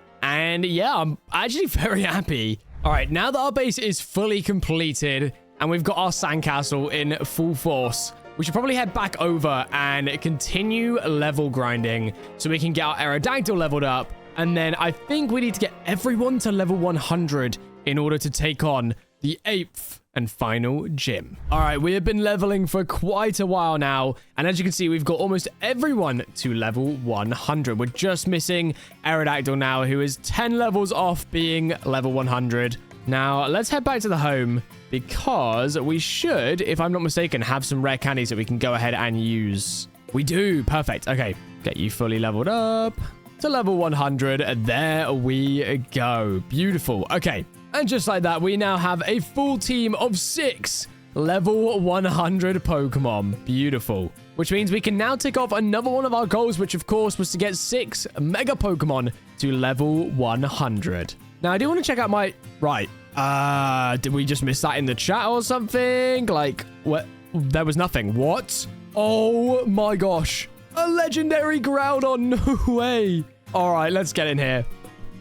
And yeah, I'm actually very happy. All right, now that our base is fully completed and we've got our sandcastle in full force, we should probably head back over and continue level grinding so we can get our Aerodactyl leveled up. And then I think we need to get everyone to level 100 in order to take on the 8th and final gym. All right, we have been leveling for quite a while now. And as you can see, we've got almost everyone to level 100. We're just missing Aerodactyl now, who is 10 levels off being level 100. Now, let's head back to the home because we should, if I'm not mistaken, have some rare candies that we can go ahead and use. We do. Perfect. Okay, get you fully leveled up to level 100. There we go. Beautiful. Okay. And just like that, we now have a full team of 6 level 100 Pokemon. Beautiful. Which means we can now tick off another one of our goals, which of course was to get 6 Mega Pokemon to level 100. Now, I do want to check out my... Right. Did we just miss that in the chat or something? Like, what? There was nothing. What? Oh my gosh. A legendary Groudon. No way. All right, let's get in here.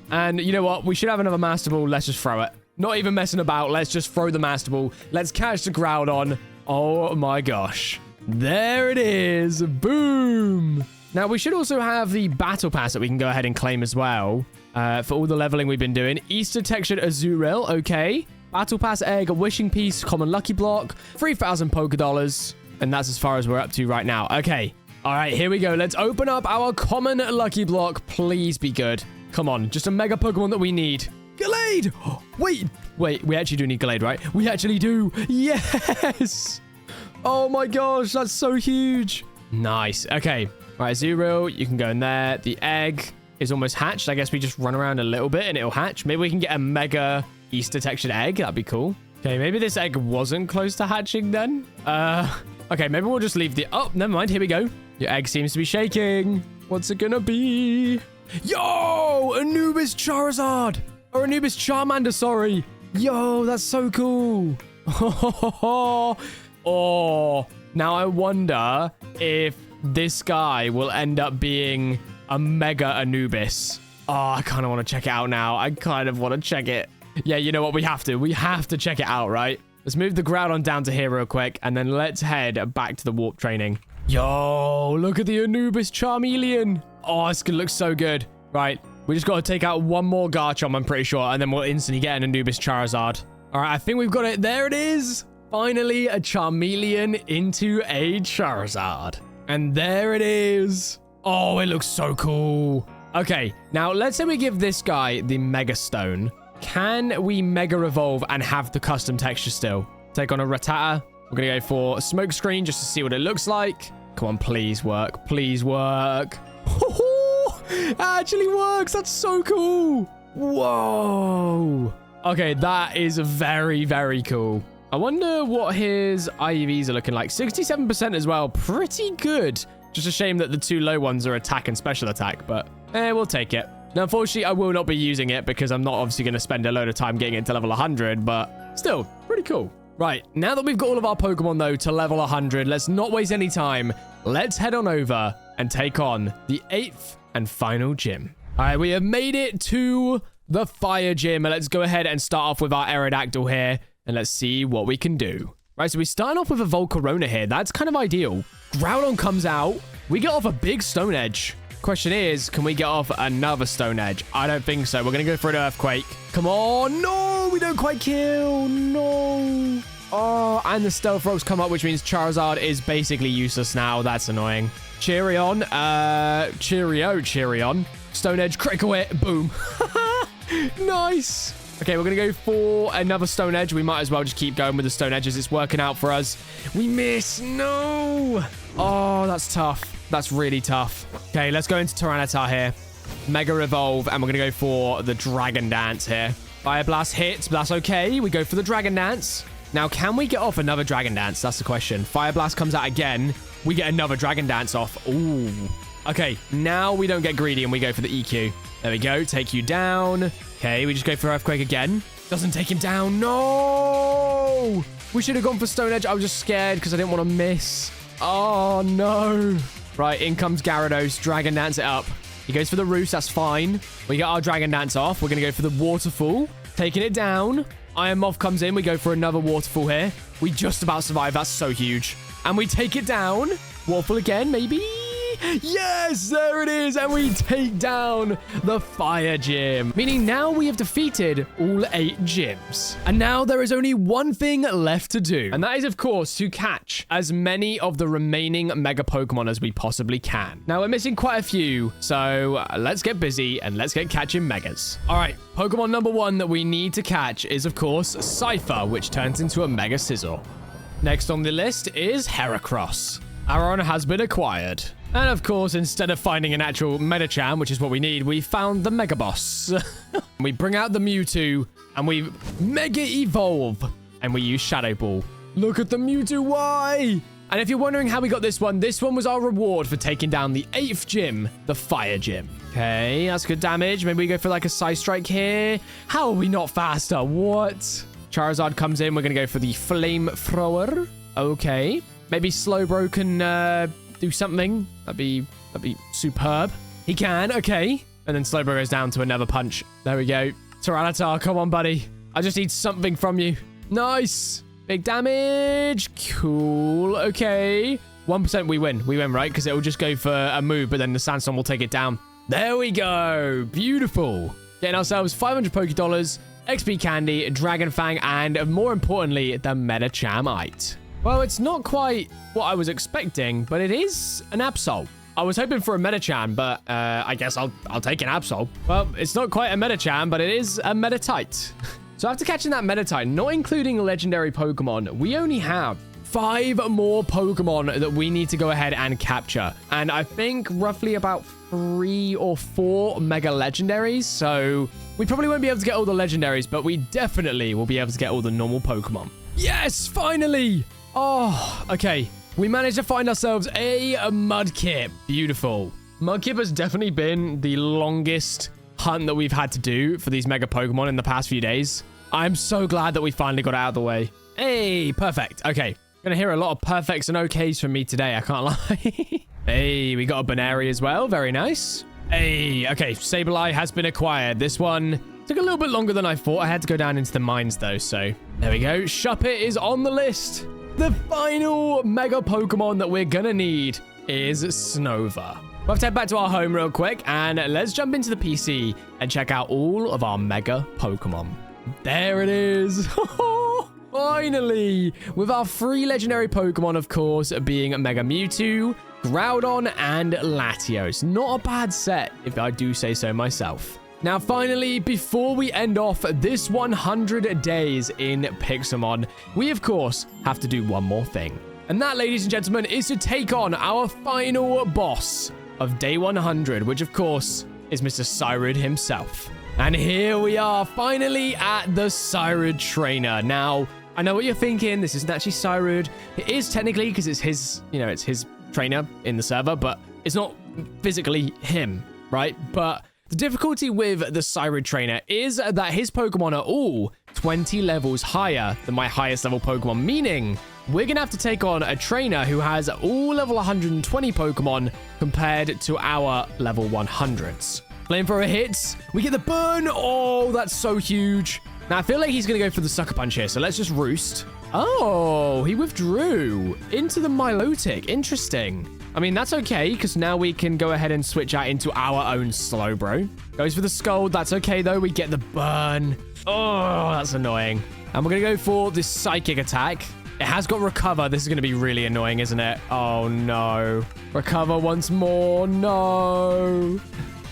And you know what? We should have another Master Ball. Let's just throw it. Not even messing about. Let's just throw the Master Ball. Let's catch the Groudon. Oh my gosh. There it is. Boom. Now, we should also have the Battle Pass that we can go ahead and claim as well. For all the leveling we've been doing. Easter Textured Azurill. Okay. Battle Pass Egg, Wishing Piece, Common Lucky Block, 3,000 Poké Dollars. And that's as far as we're up to right now. Okay. All right, here we go. Let's open up our Common Lucky Block. Please be good. Come on, just a Mega Pokemon that we need. Gallade! Wait, we actually do need Gallade, right? We actually do. Yes! Oh my gosh, that's so huge. Nice. Okay. All right, Zero, you can go in there. The egg is almost hatched. I guess we just run around a little bit and it'll hatch. Maybe we can get a Mega Easter Textured Egg. That'd be cool. Okay, maybe this egg wasn't close to hatching then. Okay, maybe we'll just leave the... Oh, never mind. Here we go. Your egg seems to be shaking. What's it gonna be? Yo! Anubis Charizard! Or Anubis Charmander, sorry. Yo, that's so cool. Oh, now I wonder if this guy will end up being a Mega Anubis. Oh, I kind of want to check it out now. I kind of want to check it. Yeah, you know what? We have to. We have to check it out, right? Let's move the Groudon down to here real quick, and then let's head back to the warp training. Yo, look at the Anubis Charmeleon. Oh, this could look so good. Right, we just got to take out one more Garchomp, I'm pretty sure, and then we'll instantly get an Anubis Charizard. All right, I think we've got it. There it is. Finally, a Charmeleon into a Charizard. And there it is. Oh, it looks so cool. Okay, now let's say we give this guy the Mega Stone. Can we Mega Evolve and have the custom texture still? Take on a Rattata. We're going to go for a Smoke Screen just to see what it looks like. Come on, please work. Please work. It actually works. That's so cool. Whoa. Okay, that is very, very cool. I wonder what his IEVs are looking like. 67% as well. Pretty good. Just a shame that the 2 low ones are attack and special attack, but we'll take it. Now, unfortunately, I will not be using it because I'm not obviously going to spend a load of time getting it to level 100, but still, pretty cool. Right, now that we've got all of our Pokemon, though, to level 100, let's not waste any time. Let's head on over and take on the 8th and final gym. All right, we have made it to the Fire Gym. Let's go ahead and start off with our Aerodactyl here, and let's see what we can do. Right, so we start off with a Volcarona here. That's kind of ideal. Groudon comes out. We get off a big Stone Edge. Question is, can we get off another Stone Edge? I don't think so. We're going to go for an Earthquake. Come on. No, we don't quite kill. No. Oh, and the Stealth Rocks come up, which means Charizard is basically useless now. That's annoying. Cheerion. Cheerion. Stone Edge, critical hit. Boom. Nice. Okay, we're going to go for another Stone Edge. We might as well just keep going with the Stone Edges. It's working out for us. We miss. No. Oh, that's tough. That's really tough. Okay, let's go into Tyranitar here. Mega Evolve, and we're going to go for the Dragon Dance here. Fire Blast hits, but that's okay. We go for the Dragon Dance. Now, can we get off another Dragon Dance? That's the question. Fire Blast comes out again. We get another Dragon Dance off. Ooh. Okay, now we don't get greedy and we go for the EQ. There we go. Take you down. Okay, we just go for Earthquake again. Doesn't take him down. No! We should have gone for Stone Edge. I was just scared because I didn't want to miss. Oh, no. Right, in comes Gyarados. Dragon Dance it up. He goes for the roost. That's fine. We got our Dragon Dance off. We're going to go for the Waterfall. Taking it down. Iron Moth comes in. We go for another Waterfall here. We just about survive. That's so huge. And we take it down. Waterfall again, maybe? Yes, there it is. And we take down the Fire Gym. Meaning now we have defeated all 8 gyms. And now there is only one thing left to do. And that is, of course, to catch as many of the remaining Mega Pokemon as we possibly can. Now, we're missing quite a few. So let's get busy and let's get catching Megas. All right. Pokemon number 1 that we need to catch is, of course, Cypher, which turns into a Mega Sizzle. Next on the list is Heracross. Our has been acquired. And of course, instead of finding an actual Medicham, which is what we need, we found the Mega Boss. We bring out the Mewtwo, and we Mega Evolve, and we use Shadow Ball. Look at the Mewtwo, why? And if you're wondering how we got this one was our reward for taking down the 8th gym, the Fire Gym. Okay, that's good damage. Maybe we go for like a Side Strike here. How are we not faster? What? Charizard comes in. We're going to go for the Flamethrower. Okay. Maybe Slowbro can do something. That'd be superb. He can. Okay. And then Slowbro goes down to another punch. There we go. Tyranitar, come on, buddy. I just need something from you. Nice. Big damage. Cool. Okay. 1% we win. We win, right? Because it will just go for a move, but then the Sandstorm will take it down. There we go. Beautiful. Getting ourselves 500 Pokédollars, XP Candy, Dragon Fang, and more importantly, the Metachamite. Well, it's not quite what I was expecting, but it is an Absol. I was hoping for a Metachan, but I guess I'll take an Absol. Well, it's not quite a Metachan, but it is a Metatite. So after catching that Metatite, not including legendary Pokemon, we only have 5 more Pokemon that we need to go ahead and capture. And I think roughly about 3 or 4 Mega Legendaries. So we probably won't be able to get all the Legendaries, but we definitely will be able to get all the normal Pokemon. Yes, finally! Oh, okay. We managed to find ourselves a Mudkip. Beautiful. Mudkip has definitely been the longest hunt that we've had to do for these Mega Pokemon in the past few days. I'm so glad that we finally got it out of the way. Hey, perfect. Okay. Gonna hear a lot of perfects and okays from me today, I can't lie. Hey, we got a Baneri as well. Very nice. Hey, okay. Sableye has been acquired. This one took a little bit longer than I thought. I had to go down into the mines though, so there we go. Shuppet is on the list. The final Mega Pokemon that we're gonna need is Snover. We'll have to head back to our home real quick, and let's jump into the PC and check out all of our Mega Pokemon. There it is. Finally! With our 3 legendary Pokemon, of course, being Mega Mewtwo, Groudon, and Latios. Not a bad set, if I do say so myself. Now, finally, before we end off this 100 days in Pixelmon, we, of course, have to do one more thing. And that, ladies and gentlemen, is to take on our final boss of day 100, which, of course, is Mr. Cyrud himself. And here we are, finally at the Cyrud Trainer. Now, I know what you're thinking. This isn't actually Cyrud. It is technically, because it's his, it's his trainer in the server, but it's not physically him, right? But the difficulty with the Cyrud Trainer is that his Pokemon are all 20 levels higher than my highest level Pokemon, meaning we're going to have to take on a trainer who has all level 120 Pokemon compared to our level 100s. Flamethrower hits. We get the burn. Oh, that's so huge. Now, I feel like he's going to go for the Sucker Punch here, so let's just roost. Oh, he withdrew into the Milotic. Interesting. I mean, that's okay, because now we can go ahead and switch out into our own Slowbro. Goes for the Scald. That's okay, though. We get the burn. Oh, that's annoying. And we're going to go for this Psychic attack. It has got Recover. This is going to be really annoying, isn't it? Oh, no. Recover once more. No.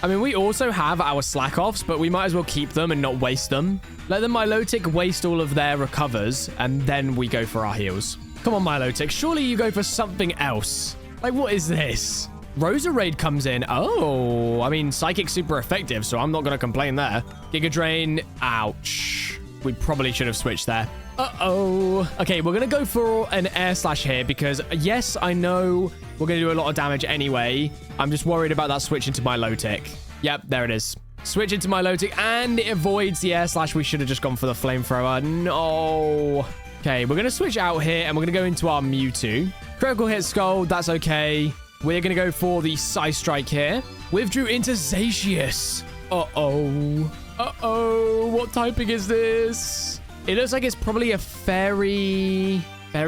I mean, we also have our Slack-Offs, but we might as well keep them and not waste them. Let the Milotic waste all of their recovers, and then we go for our heals. Come on, Milotic. Surely you go for something else. Like, what is this? Roserade comes in. Oh, I mean, Psychic's super effective, so I'm not going to complain there. Giga Drain. Ouch. We probably should have switched there. Uh-oh. Okay, we're going to go for an Air Slash here because, yes, I know we're going to do a lot of damage anyway. I'm just worried about that switch into Milotic. Yep, there it is. Switch into Milotic, and it avoids the Air Slash. We should have just gone for the Flamethrower. No. Okay, we're going to switch out here, and we're going to go into our Mewtwo. Critical hit Scald, that's okay. We're going to go for the Side Strike here. Withdrew into Zacius. Uh-oh. Uh-oh. What typing is this? It looks like it's probably a fairy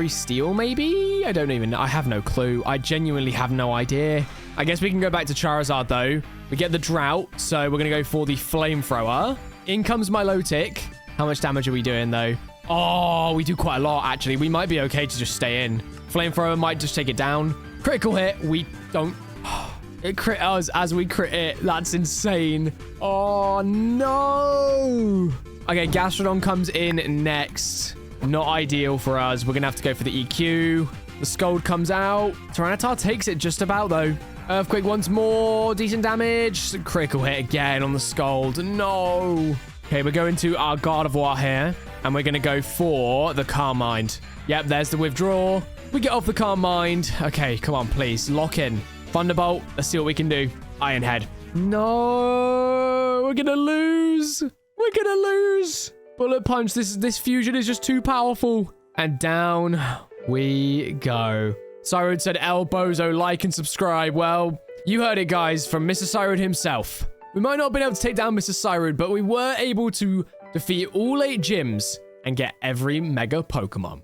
steel, maybe? I don't even know. I have no clue. I genuinely have no idea. I guess we can go back to Charizard, though. We get the drought, so we're going to go for the flamethrower. In comes Milotic. How much damage are we doing, though? Oh, we do quite a lot, actually. We might be okay to just stay in. Flamethrower might just take it down. Critical hit. We don't... It crit us as we crit it. That's insane. Oh, no. Okay, Gastrodon comes in next. Not ideal for us. We're going to have to go for the EQ. The Scold comes out. Tyranitar takes it just about, though. Earthquake once more. Decent damage. Critical hit again on the Scold. No. Okay, we're going to our Gardevoir here. And we're going to go for the Calm Mind. Yep, there's the withdraw. We get off the Calm Mind. Okay, come on, please. Lock in. Thunderbolt. Let's see what we can do. Iron Head. No. We're going to lose. We're going to lose. Bullet Punch. This fusion is just too powerful. And down we go. Cyrud said, El Bozo, like and subscribe. Well, you heard it, guys, from Mr. Cyrud himself. We might not have been able to take down Mr. Cyrud, but we were able to defeat all 8 gyms and get every Mega Pokemon.